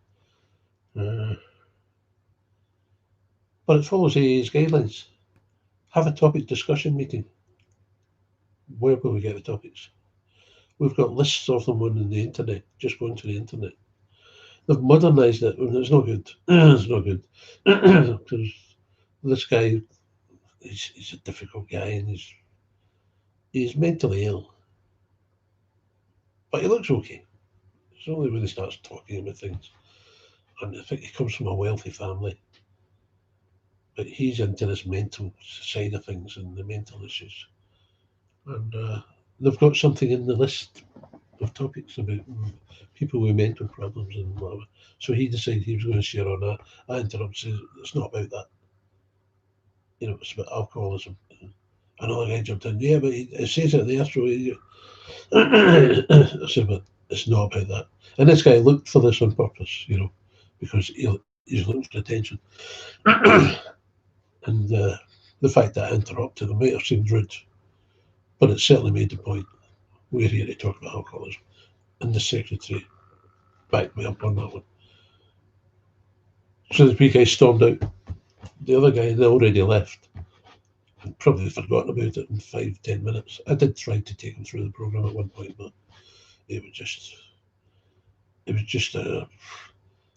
Uh, but it follows AA's guidelines. Have a topic discussion meeting. Where will we get the topics? We've got lists of them on the internet. Just go into the internet. They've modernised it, and it's not good. It's not good because this guy, he's a difficult guy, and he's mentally ill, but he looks okay. It's only when he starts talking about things, and I think he comes from a wealthy family, but he's into this mental side of things and the mental issues, and they've got something in the list of topics about people with mental problems and whatever. So he decided he was going to share on that. I interrupted, said, it's not about that. It's about alcoholism. Another guy jumped in, yeah, but it says it there, so I said, but it's not about that. And this guy looked for this on purpose, because he's looking for attention. And the fact that I interrupted him might have seemed rude, but it certainly made the point. We're here to talk about alcoholism. And the secretary backed me up on that one. So the three guys stormed out. The other guy, they already left. I'd probably forgotten about it in 5, 10 minutes. I did try to take him through the program at one point, but it was just,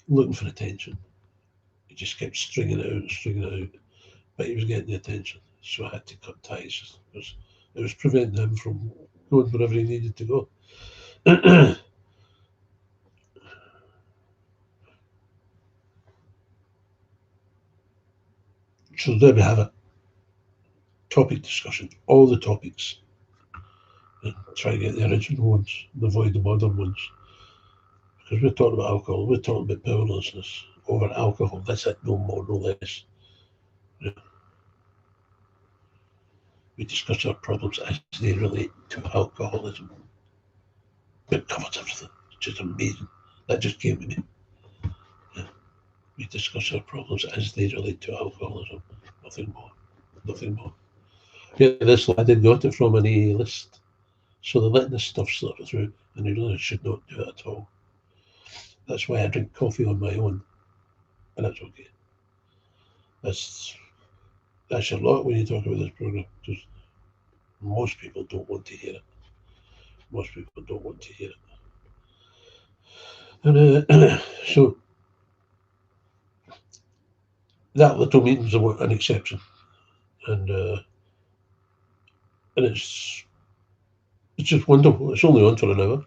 looking for attention. He just kept stringing it out and stringing it out, but he was getting the attention, so I had to cut ties because it was preventing him from going wherever he needed to go. So there we have it. Topic discussion, all the topics, and try to get the original ones, and avoid the modern ones. Because we're talking about alcohol, we're talking about powerlessness over alcohol. That's it, no more, no less. Yeah. We discuss our problems as they relate to alcoholism. It covers everything. It's just amazing. That just came to me. Yeah. We discuss our problems as they relate to alcoholism. Nothing more. Nothing more. Yeah, this lad had got it from an AA list. So they're letting this stuff slip through, and they really should not do it at all. That's why I drink coffee on my own, and that's okay. That's that's a lot when you talk about this program, because most people don't want to hear it. Most people don't want to hear it. And so that little meeting's an exception, and it's just wonderful. It's only on for an hour.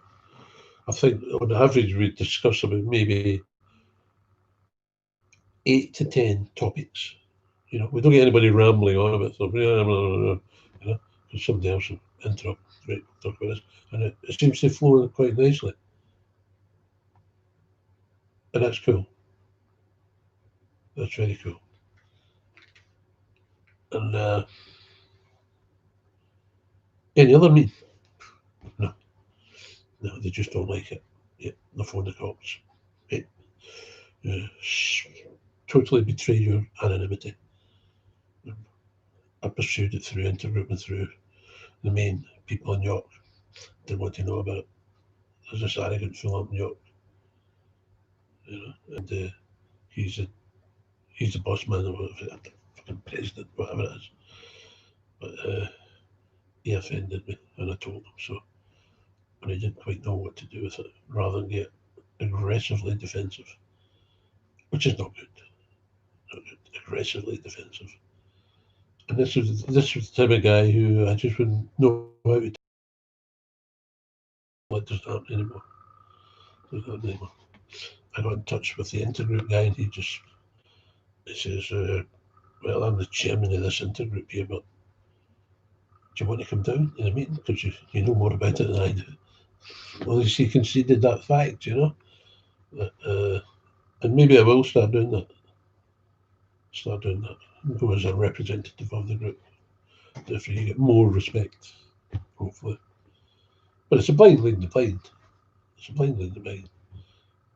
I think on average we discuss about maybe 8 to 10 topics. We don't get anybody rambling on about stuff, because somebody else will interrupt. Right, talk about this, and it seems to flow quite nicely, and that's cool. That's very cool. And any other meeting? No, they just don't like it. Yeah, they'll phone the cops. Right? Uh, totally betray your anonymity. I pursued it through Intergroup and through the main people in York. Didn't want to know about it. There's this arrogant fellow in York, and he's the boss man or whatever, fucking president, whatever it is. But he offended me, and I told him so. And I didn't quite know what to do with it, rather than get aggressively defensive, which is not good. Not good. Aggressively defensive. And this was the type of guy who I just wouldn't know how to let this happen anymore. I got in touch with the intergroup guy, and he says, "Well, I'm the chairman of this intergroup here, but do you want to come down in a meeting because you know more about it than I do?" Well, he conceded that fact, and maybe I will start doing that. Go as a representative of the group. Therefore, you get more respect, hopefully. But it's a blind leading the blind. It's a blind leading the blind.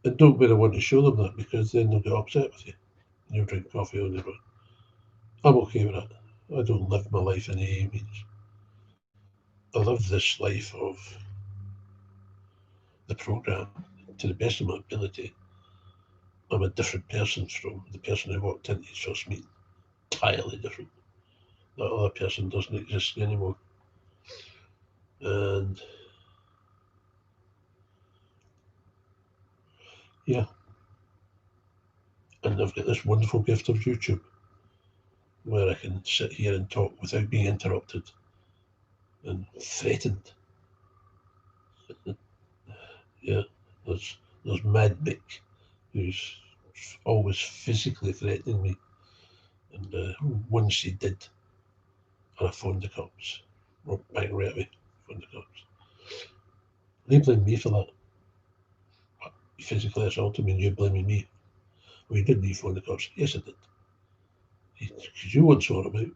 And don't really want to show them that, because then they'll get upset with you. You'll drink coffee on their own. I'm okay with that. I don't live my life in any means. I live this life of the programme to the best of my ability. I'm a different person from the person who walked into his first meeting. Entirely different. That other person doesn't exist anymore. And yeah. And I've got this wonderful gift of YouTube where I can sit here and talk without being interrupted and threatened. Yeah. There's Mad Mick, who's always physically threatening me. And once he did, and I phoned the cops. Bang right away, phoned the cops. They blame me for that. He physically assaulted me and you're blaming me. Well, you didn't need to phone the cops. Yes, I did. Because you won't sort them out.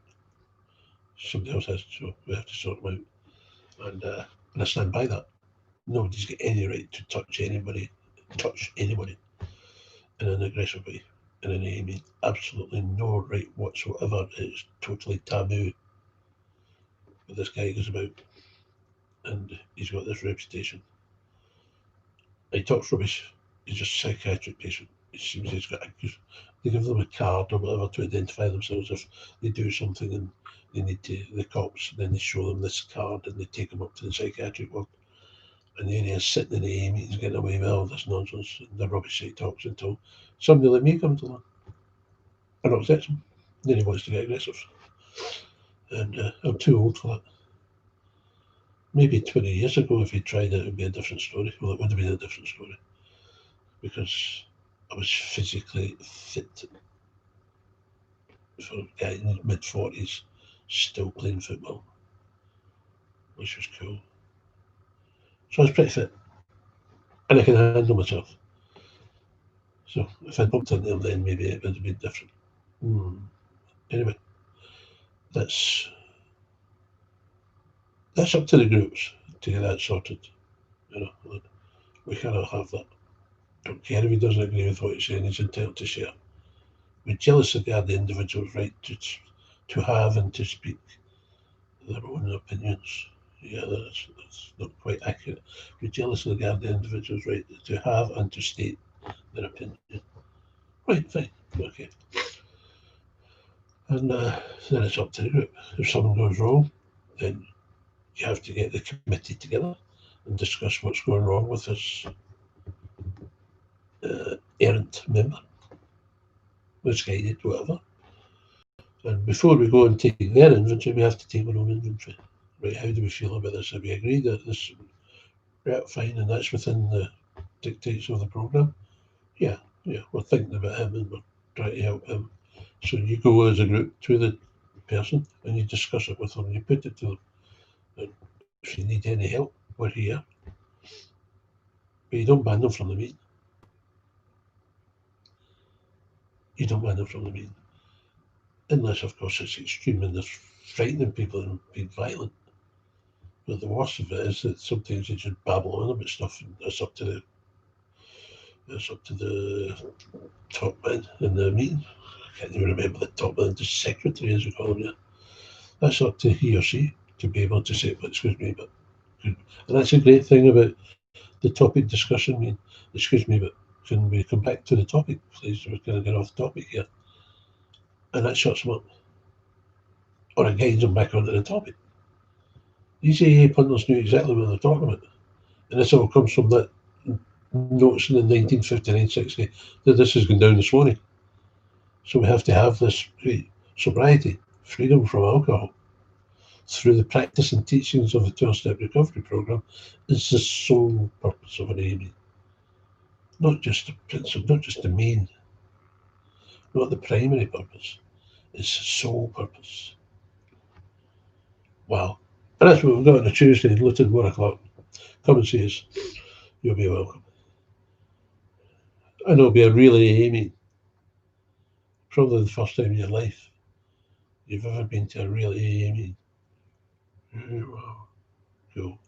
Somebody else has to, so we have to sort them out. And I stand by that. Nobody's got any right to touch anybody in an aggressive way. In any means, absolutely no right whatsoever. It's totally taboo. But this guy goes about, and he's got this reputation. He talks rubbish. He's just a psychiatric patient. It seems he's got they give them a card or whatever to identify themselves if they do something and they need to the cops. Then they show them this card and they take them up to the psychiatric ward. And there he is sitting in the A meetings getting away with all this nonsense and the rubbish he talks until somebody like me comes along and upsets him. Then he wants to get aggressive. And I'm too old for that. Maybe 20 years ago, if he tried it, it would be a different story. Well, it would have been a different story because I was physically fit for a guy in his mid-40s still playing football, which was cool. So I was pretty fit, and I can handle myself. So if I'd bumped into him then, maybe it would have been different. Anyway, that's up to the groups to get that sorted. We cannot have that. Don't care if he doesn't agree with what he's saying, he's entitled to share. We jealously regard the individual's right to have and to speak their own opinions. Yeah, that's not quite accurate. We jealously regard the individual's right to have and to state their opinion. Right, fine, okay. And then it's up to the group. If something goes wrong, then you have to get the committee together and discuss what's going wrong with this errant member, misguided, whatever. And before we go and take their inventory, we have to take our own inventory. Right, how do we feel about this? Have we agreed that this, yeah, fine, and that's within the dictates of the programme? Yeah, we're thinking about him and we're trying to help him. So you go as a group to the person and you discuss it with them and you put it to them. And if you need any help, we're here. But you don't ban them from the meeting. You don't ban them from the meeting. Unless, of course, it's extreme and they're frightening people and being violent. But the worst of it is that sometimes you just babble on about stuff, and it's up to the top man in the meeting. I can't even remember the top man, the secretary, as we call him. Yeah, that's up to he or she to be able to say, well, excuse me, but, and that's a great thing about the topic discussion. I mean, excuse me, but can we come back to the topic, please? We're going to get off the topic here, and that shuts them up, or it guides them back onto the topic. These AA pundits knew exactly what they're talking about, and this all comes from that notes in the 1959-60 that this has gone down this morning. So we have to have this sobriety, freedom from alcohol, through the practice and teachings of the 12-step recovery program is the sole purpose of an AA. Not just the principle, not just the main, not the primary purpose. It's the sole purpose. Wow. And that's what we've got on a Tuesday in Luton, 1 o'clock. Come and see us. You'll be welcome. And it'll be a really AA meeting. Probably the first time in your life you've ever been to a real AA meeting. Wow. Cool.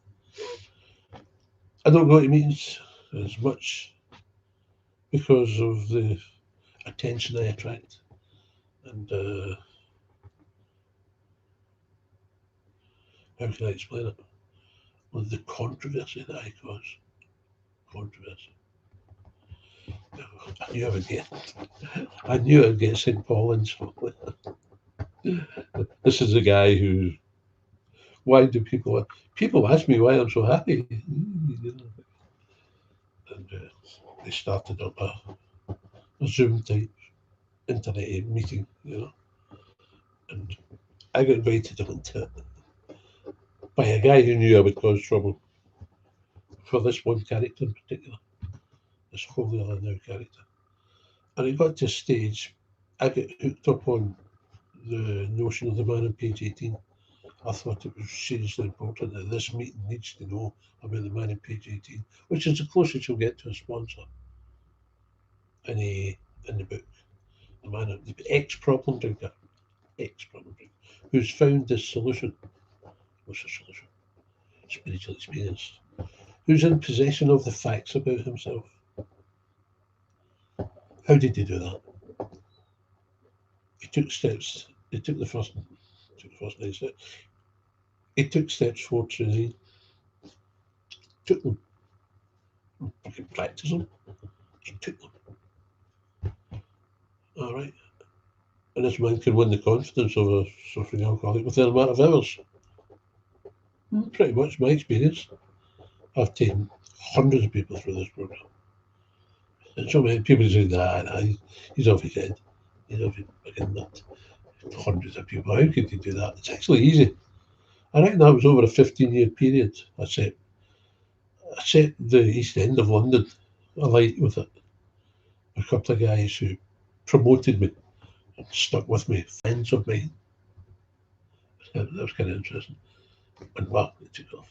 I don't go to meetings as much because of the attention I attract and how can I explain it? With the controversy that I cause. Controversy. I knew I would get. I knew I'd get St. Paul in. So this is a guy who. Why do people ask me why I'm so happy? And they started up a Zoom type internet meeting, and I got invited onto it by a guy who knew I would cause trouble for this one character in particular, this holier than thou character. And it got to a stage, I got hooked up on the notion of the man on page 18. I thought it was seriously important that this meeting needs to know about the man on page 18, which is the closest you'll get to a sponsor in the book. The man, the ex-problem drinker, who's found this solution. What's the solution? Spiritual experience. Who's in possession of the facts about himself. How did he do that? He took steps. He took the first 9 steps. He took steps towards training. Took them. You can practice them. He took them. All right. And this man can win the confidence of a suffering alcoholic within a matter of hours. Pretty much my experience. I've taken hundreds of people through this program. And so many people say, nah, he's off his head. He's off his fucking nut. Hundreds of people. How could you do that? It's actually easy. I reckon that was over a 15-year period. I set the East End of London alight with it. A couple of guys who promoted me and stuck with me, friends of mine. That was kind of interesting. And well, it took off.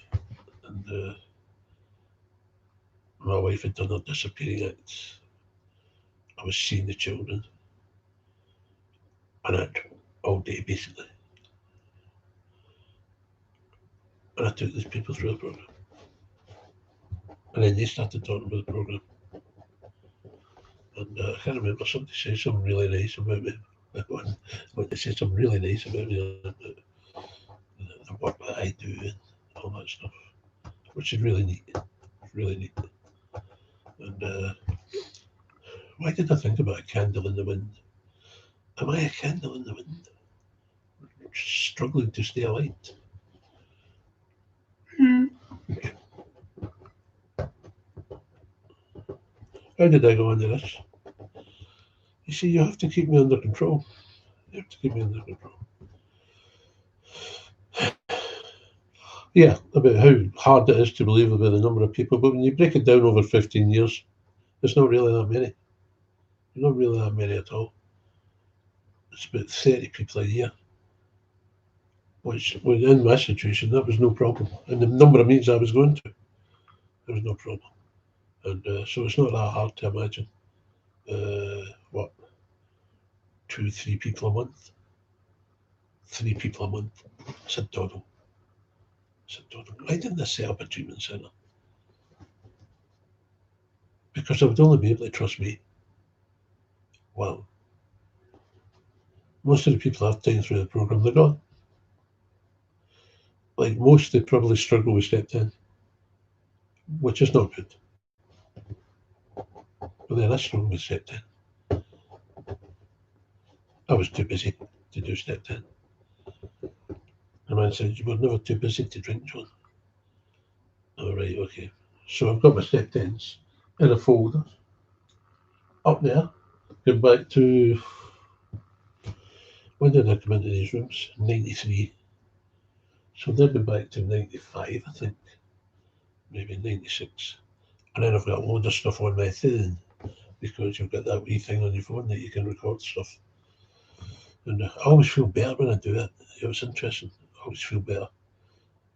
And my wife had done her disappearing acts. I was seeing the children. And I'd all day basically. And I took these people through the program. And then they started talking about the program. And I can't remember, somebody said something really nice about me. When they said something really nice about me, about the work that I do and all that stuff, which is really neat. It's really neat. And why did I think about a candle in the wind? Am I a candle in the wind? Struggling to stay alight? How did I go into this? You see, you have to keep me under control. You have to keep me under control. Yeah, about how hard it is to believe about the number of people, but when you break it down over 15 years, it's not really that many. Not really that many at all. It's about 30 people a year, which, in my situation, that was no problem. And the number of meetings I was going to, there was no problem. And so it's not that hard to imagine. What? 2, 3 people a month? 3 people a month. It's a doddle. said, why didn't they set up a treatment centre? Because they would only be able to trust me. Well, most of the people I've taken through the programme, they're gone. Like most, they probably struggle with step 10, which is not good. But then I struggled with step 10. I was too busy to do step 10. The man said, you were never too busy to drink, John. All right, okay. So I've got my step 10s in a folder up there. Going back to, when did I come into these rooms? 93. So they've been back to 95, I think. Maybe 96. And then I've got a load of stuff on my phone, because you've got that wee thing on your phone that you can record stuff. And I always feel better when I do it. It was interesting. I always feel better.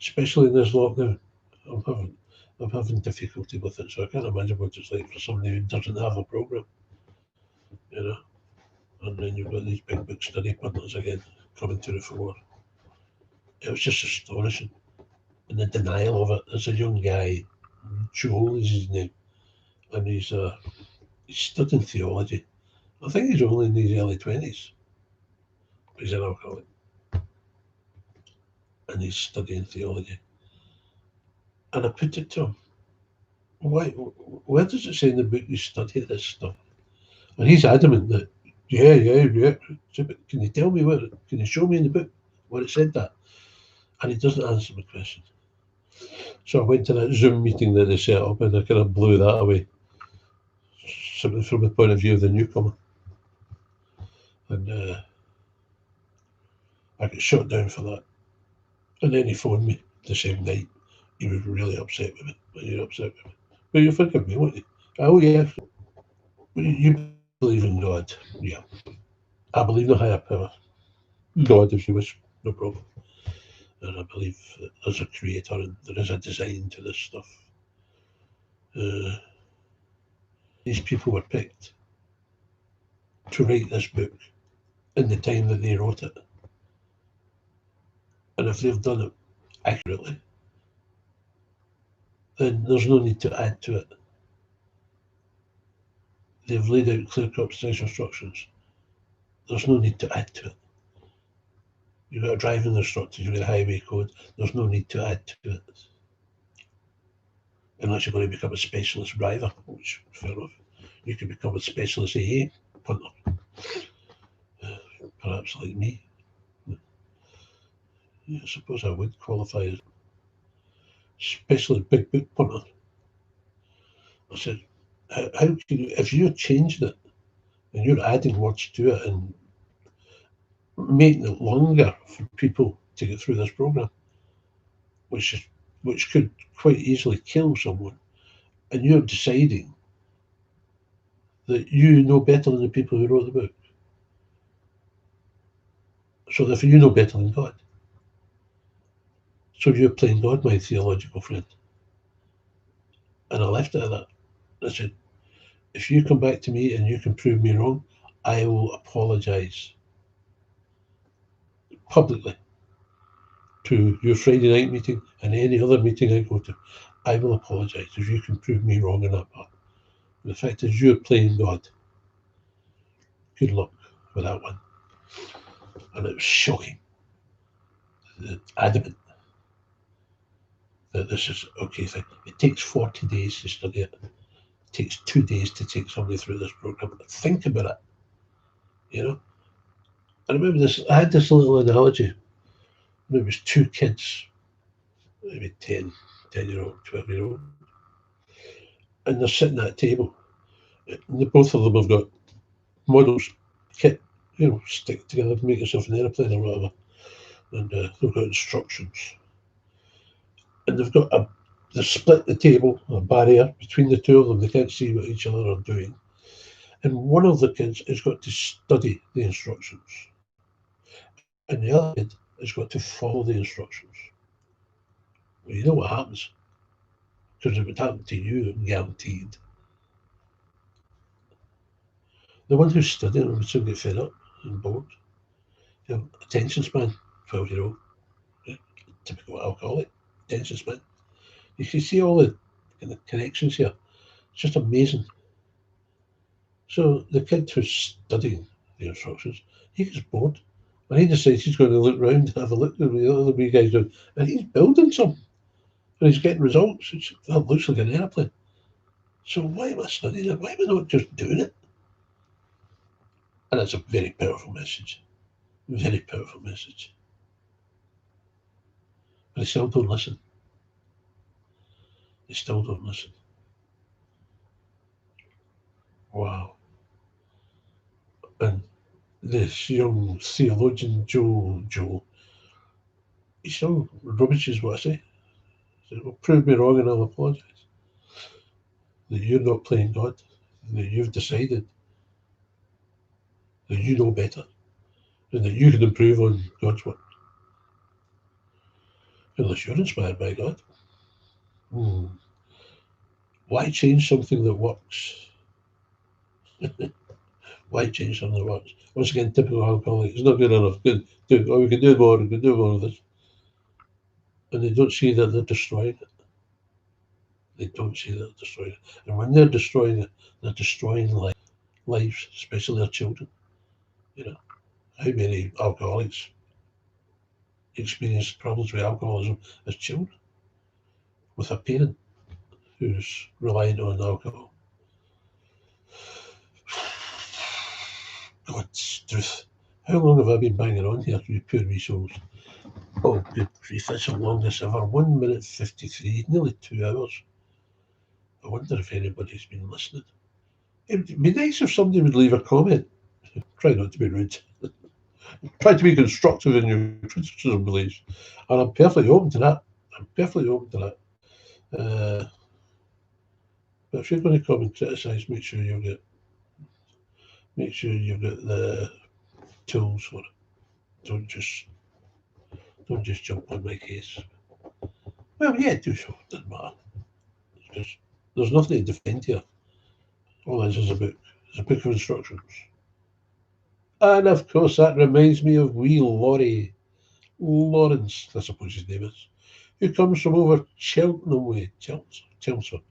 Especially in this lockdown. I'm having difficulty with it, so I can't imagine what it's like for somebody who doesn't have a programme. You know? And then you've got these big book study bundles again coming to the fore. It was just astonishing. And the denial of it. There's a young guy, Joel is his name, and he's studying theology. I think he's only in his early 20s. He's an alcoholic. And he's studying theology. And I put it to him, where does it say in the book you study this stuff? And he's adamant that, yeah. Can you tell me can you show me in the book where it said that? And he doesn't answer my question. So I went to that Zoom meeting that they set up, and I kind of blew that away, simply from the point of view of the newcomer. And I got shut down for that. And then he phoned me the same night. He was really upset with me. You're upset with me. But you forgive me, won't you? Oh, yeah. You believe in God. Yeah. I believe in a higher power. God, if you wish, no problem. And I believe that there's a creator and there is a design to this stuff. These people were picked to write this book in the time that they wrote it. And if they've done it accurately, then there's no need to add to it. They've laid out clear cut precise instructions. There's no need to add to it. You've got a driving instructor, you've got a highway code, there's no need to add to it. Unless you're going to become a specialist driver, which fair enough. You could become a specialist AA punter. Perhaps like me. Yeah, I suppose I would qualify as specialist big book punter. I said, how can you, if you're changing it and you're adding words to it and making it longer for people to get through this program, which could quite easily kill someone, and you're deciding that you know better than the people who wrote the book. So therefore you know better than God. So you're playing God, my theological friend. And I left it at that. I said, if you come back to me and you can prove me wrong, I will apologise publicly to your Friday night meeting and any other meeting I go to. I will apologise if you can prove me wrong in that part. The fact is, you're playing God. Good luck with that one. And it was shocking, adamant that this is okay thing. It takes 40 days to study it. It takes 2 days to take somebody through this program. Think about it. You know? I remember this, I had this little analogy. There was two kids, maybe 10-year-old, 12-year-old, and they're sitting at a table. And both of them have got models, kit, stick together to make yourself an aeroplane or whatever. And they've got instructions. And they've split the table, a barrier between the two of them. They can't see what each other are doing. And one of the kids has got to study the instructions. And the other kid has got to follow the instructions. Well, you know what happens? Because it would happen to you, guaranteed. The one who's studying would soon get fed up and bored. Attention span, 12-year-old. Yeah, typical alcoholic. pretentious man. You can see all the kind of connections here. It's just amazing. So the kid who's studying the instructions, he gets bored. And he decides he's going to look round and have a look at what the other wee guys doing. And he's building something. And he's getting results. That looks like an airplane. So why am I studying it? Why am I not just doing it? And it's a very powerful message. Very powerful message. But they still don't listen. They still don't listen. Wow. And this young theologian, Joe, he still rubbishes what I say. He says, well, prove me wrong and I'll apologise. That you're not playing God. That you've decided that you know better. And that you can improve on God's word. Unless you're inspired by God. Why change something that works? Why change something that works? Once again, typical alcoholic. It's not good enough. Good. We can do more. We can do more of this. And they don't see that they're destroying it. They don't see that they're destroying it. And when they're destroying it, they're destroying lives, especially their children. You know, how many alcoholics experience problems with alcoholism as children? With a parent who's reliant on alcohol. God's truth. How long have I been banging on here, you poor wee souls? Oh, good grief, that's the longest ever. 1 minute 53, nearly 2 hours. I wonder if anybody's been listening. It'd be nice if somebody would leave a comment. Try not to be rude. Try to be constructive in your criticism, please. And I'm perfectly open to that. I'm perfectly open to that. But if you're going to come and criticise, make sure you've got the tools for it. Don't just jump on my case. Well, yeah, do so. Doesn't matter. Because there's nothing to defend here. All this is a book. It's a book of instructions. And of course, that reminds me of wee Lawrence, I suppose his name is, who comes from over Cheltenham way, Chelmsford.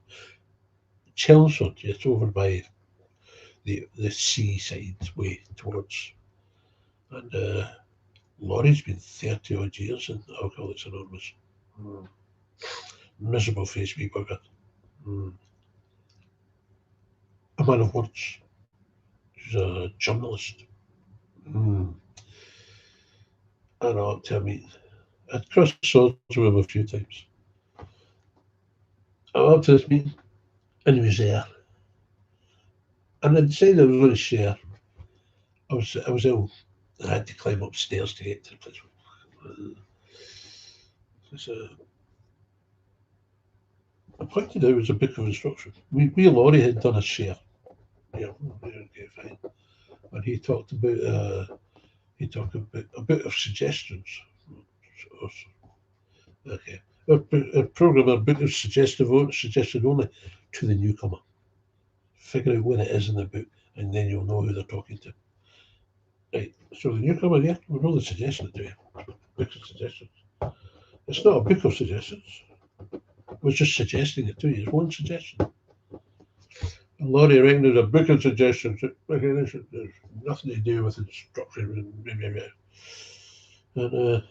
Yes, over by the seaside way towards. And Laurie's been 30 odd years in Alcoholics Anonymous. Miserable face, wee bugger. A man of words. He's a journalist. I know, up to a meeting. I'd crossed swords with him a few times. I went up to this meeting and he was there. And I decided I was going to share. I was ill. I had to climb upstairs to get to the place. So I pointed out it was a book of instructions. We and Laurie had done a share. Yeah, okay, fine. And he talked about a bit of suggestions. Okay. A program, a book of suggested only to the newcomer. Figure out what it is in the book, and then you'll know who they're talking to. Right. So the newcomer, yeah, we're really suggesting it to you. Book of suggestions. It's not a book of suggestions. We're just suggesting it to you. It's one suggestion. And Laurie reckon there's a book of suggestions. Okay, there's nothing to do with instruction. And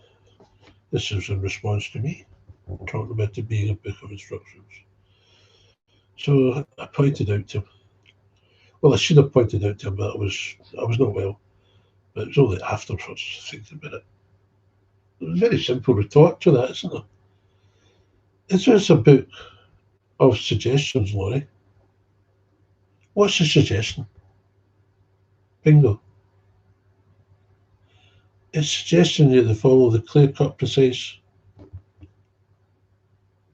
this is in response to me talking about it being a book of instructions. So I pointed out to him. Well, I should have pointed out to him that I was not well. But it was only afterwards thinking about it. There's a very simple retort to that, isn't there? It's just a book of suggestions, Laurie. What's the suggestion? Bingo. It's suggesting that they follow the clear-cut, precise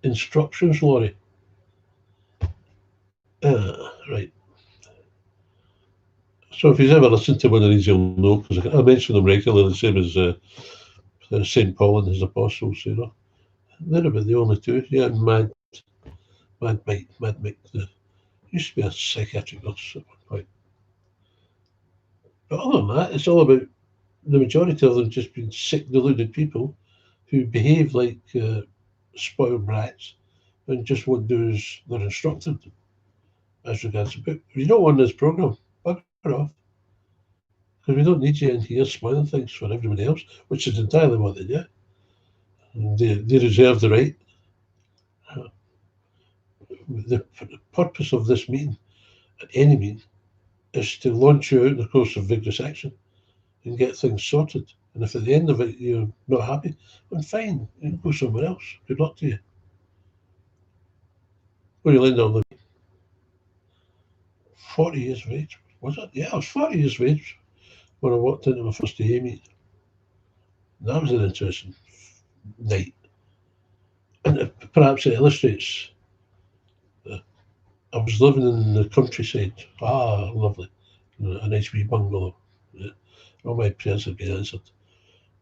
instructions, Laurie. Right. So if you've ever listened to one of these, you'll know, because I mention them regularly, the same as St. Paul and his apostles, you know. They're about the only two. Yeah, Mad Mike. There used to be a psychiatric nurse at one point. But other than that, it's all about the majority of them just being sick, deluded people who behave like spoiled brats and just won't do as they're instructed as regards the book. If you don't want this programme, bugger off. Because we don't need you in here spoiling things for everybody else, which is entirely what they do. They reserve the right. The purpose of this meeting, at any meeting, is to launch you out in the course of vigorous action and get things sorted. And if at the end of it you're not happy, then fine, you can go somewhere else. Good luck to you. Where you land on the 40 years of age. Was it? Yeah, I was 40 years of age when I walked into my first AA meeting. That was an interesting night. And perhaps it illustrates I was living in the countryside. Ah, lovely. A nice wee bungalow. Yeah. All my prayers had been answered.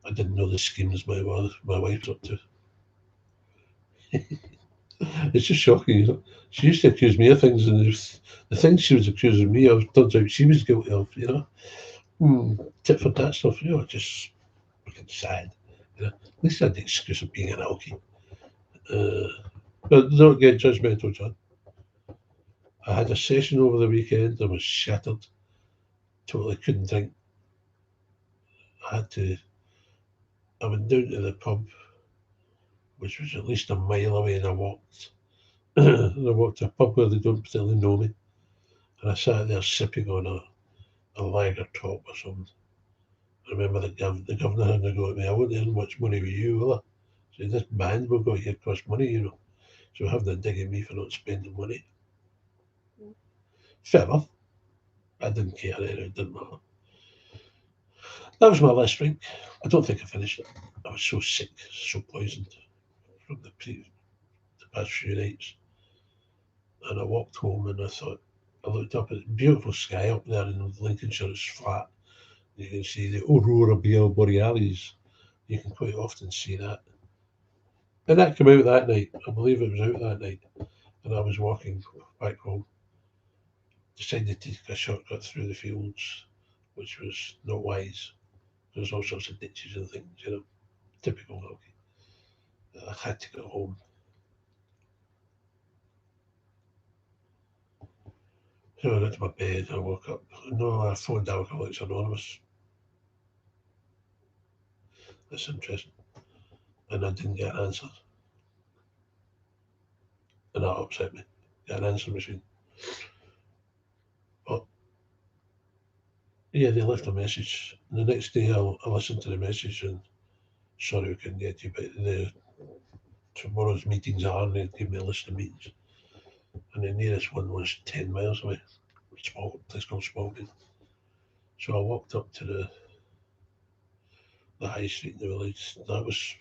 I didn't know the schemes my wife's up to. It's just shocking, you know. She used to accuse me of things, and the things she was accusing me of turns out she was guilty of, you know. Tit for tat stuff, you know, just fucking sad. You know. At least I had the excuse of being an alkie. Uh, but don't get judgmental, John. I had a session over the weekend. I was shattered. Totally couldn't drink. I had to. I went down to the pub, which was at least a mile away, and I walked. And I walked to a pub where they don't particularly know me, and I sat there sipping on a lager top or something. I remember the governor had to go at me. I won't earn much money with you, will I? So this band we've got here costs money, you know. So having a dig at me for not spending money. Fair enough. I didn't care, it didn't matter. That was my last drink. I don't think I finished it. I was so sick, so poisoned from the past few nights. And I walked home and I thought, I looked up at the beautiful sky up there in Lincolnshire. It's flat. You can see the aurora borealis. You can quite often see that. And that came out that night. I believe it was out that night. And I was walking back home. Decided to take a shortcut through the fields, which was not wise. There's all sorts of ditches and things, you know. Typical hockey. I had to go home. So I got to my bed. I woke up. No, I phoned Alcoholics Anonymous. That's interesting. And I didn't get an answer. And that upset me. Get an answer machine. But yeah, they left a message. And the next day I listened to the message and sorry we couldn't get you, but tomorrow's meetings are, and they gave me a list of meetings. And the nearest one was 10 miles away. A place called Spalding. So I walked up to the high street in the village. That was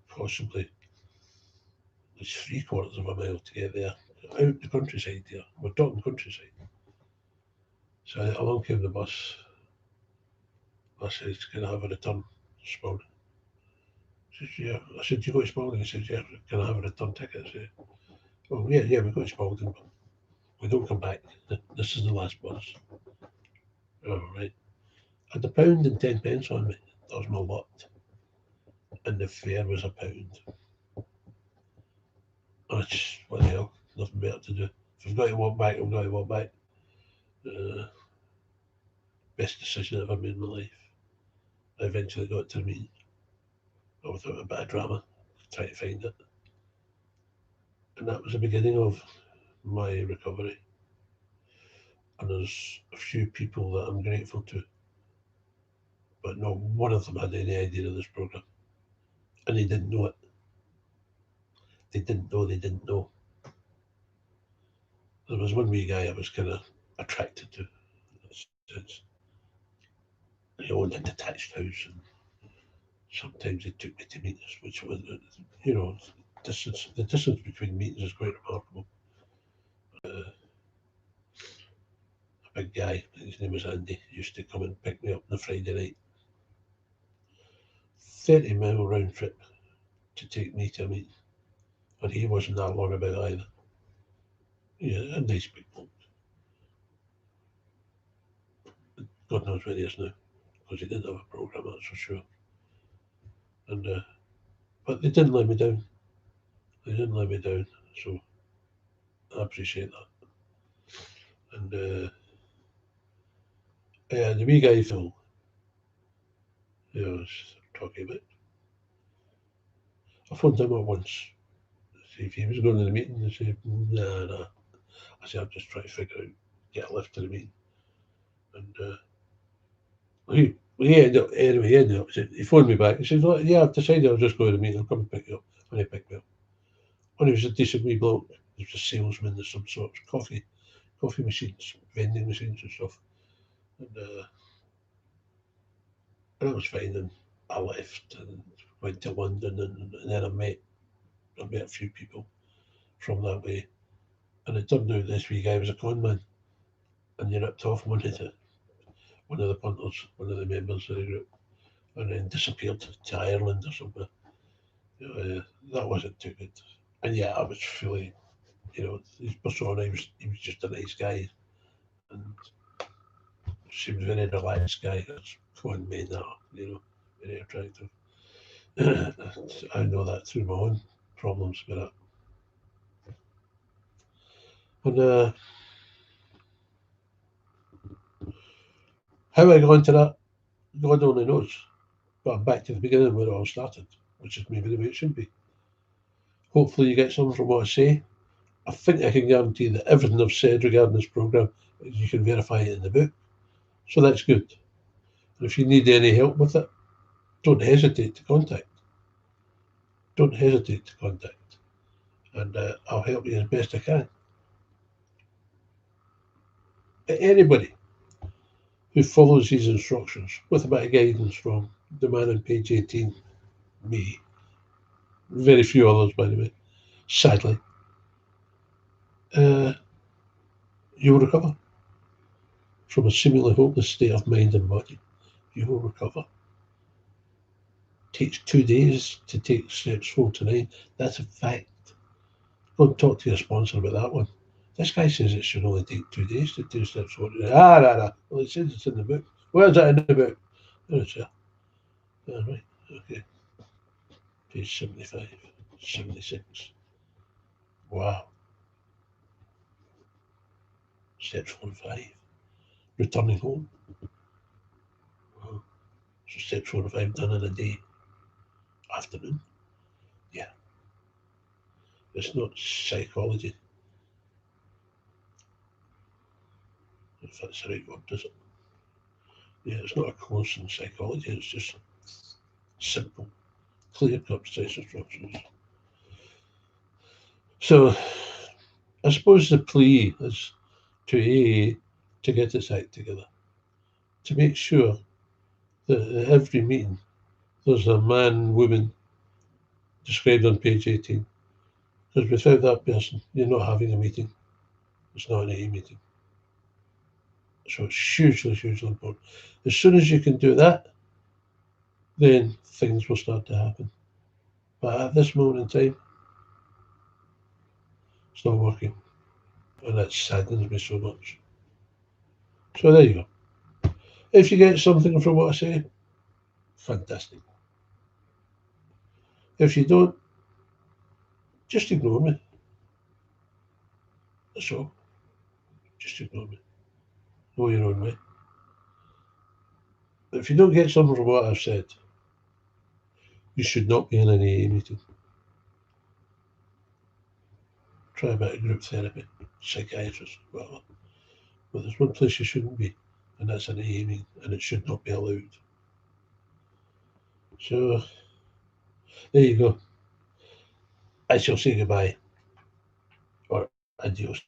possibly at least 3/4 of a mile to get there. Out the countryside here. We're talking countryside. So along came the bus. I said, can I have a return to Spalding? He says, yeah. I said, do you go to Spalding? He says, yeah. Can I have a return ticket? I said, oh, yeah, we go to Spalding, but we don't come back. This is the last bus. All right. I had £1.10 on me. That was my lot. And the fare was £1. And I just, what the hell? Nothing better to do. If I've got to walk back, I've got to walk back. Best decision I ever made in my life. I eventually got to the meeting. Without a bit of drama, trying to find it. And that was the beginning of my recovery. And there's a few people that I'm grateful to, but not one of them had any idea of this program. And they didn't know it. They didn't know. There was one wee guy I was kind of attracted to. He owned a detached house, and sometimes he took me to meetings, which was, you know, the distance between meetings is quite remarkable. A big guy, his name was Andy, used to come and pick me up on a Friday night. 30-mile round trip to take me to a meeting. And he wasn't that long about either. Yeah, and nice people. God knows where he is now, because he didn't have a programme, that's for sure. And but they didn't let me down. They didn't let me down, so I appreciate that. And yeah, the wee guy Phil, I was talking about, I phoned him up once, see if he was going to the meeting. He said, nah, nah. I said, I'm just trying to figure out, get a lift to the meeting. And he ended up, he phoned me back. He said, well, yeah, I've decided I'll just go to the meeting. I'll come and pick you up. And he picked me up. And he was a decent wee bloke. He was a salesman of some sort, coffee machines, vending machines and stuff. And that was fine. And I left and went to London, and then I met a few people from that way. And it turned out this wee guy was a con man, and he ripped off one of the punters, one of the members of the group, and then disappeared to Ireland or something. That wasn't too good. And yeah, I was fully, his persona. He was just a nice guy, and seemed a very relaxed guy. That's con men are, very attractive. I know that through my own problems with it. And how I got into that, God only knows. But I'm back to the beginning where it all started, which is maybe the way it should be. Hopefully, you get something from what I say. I think I can guarantee that everything I've said regarding this programme, you can verify it in the book. So that's good. And if you need any help with it, don't hesitate to contact. Don't hesitate to contact. And I'll help you as best I can. Anybody who follows these instructions with a bit of guidance from the man on page 18, me, very few others, by the way, sadly, uh, you will recover from a seemingly hopeless state of mind and body. You will recover. It takes 2 days to take steps 4 to 9. That's a fact. Go and talk to your sponsor about that one. This guy says it should only take 2 days to do steps 4 to 9. Well, it says it's in the book. Where's that in the book? There it's here. All right. Okay. Page 75, 76. Wow. Steps 4 and 5. Returning home. Wow. So steps 4 and 5 done in a day. Afternoon. Yeah. It's not psychology. If that's the right word, is it? Yeah, it's not a course in psychology. It's just simple, clear-cut set instructions. So I suppose the plea is to AA to get its act together, to make sure that at every meeting there's a man, woman described on page 18. Because without that person, you're not having a meeting. It's not an AA meeting. So it's hugely, hugely important. As soon as you can do that, then things will start to happen. But at this moment in time, it's not working. And that saddens me so much. So there you go. If you get something from what I say, fantastic. If you don't, just ignore me. That's all. Just ignore me. Go your own way. If you don't get something from what I've said, you should not be in an AA meeting. Try a bit of group therapy, psychiatrist, whatever. But there's one place you shouldn't be, and that's an AA meeting, and it should not be allowed. So there you go. I shall say goodbye, or adios.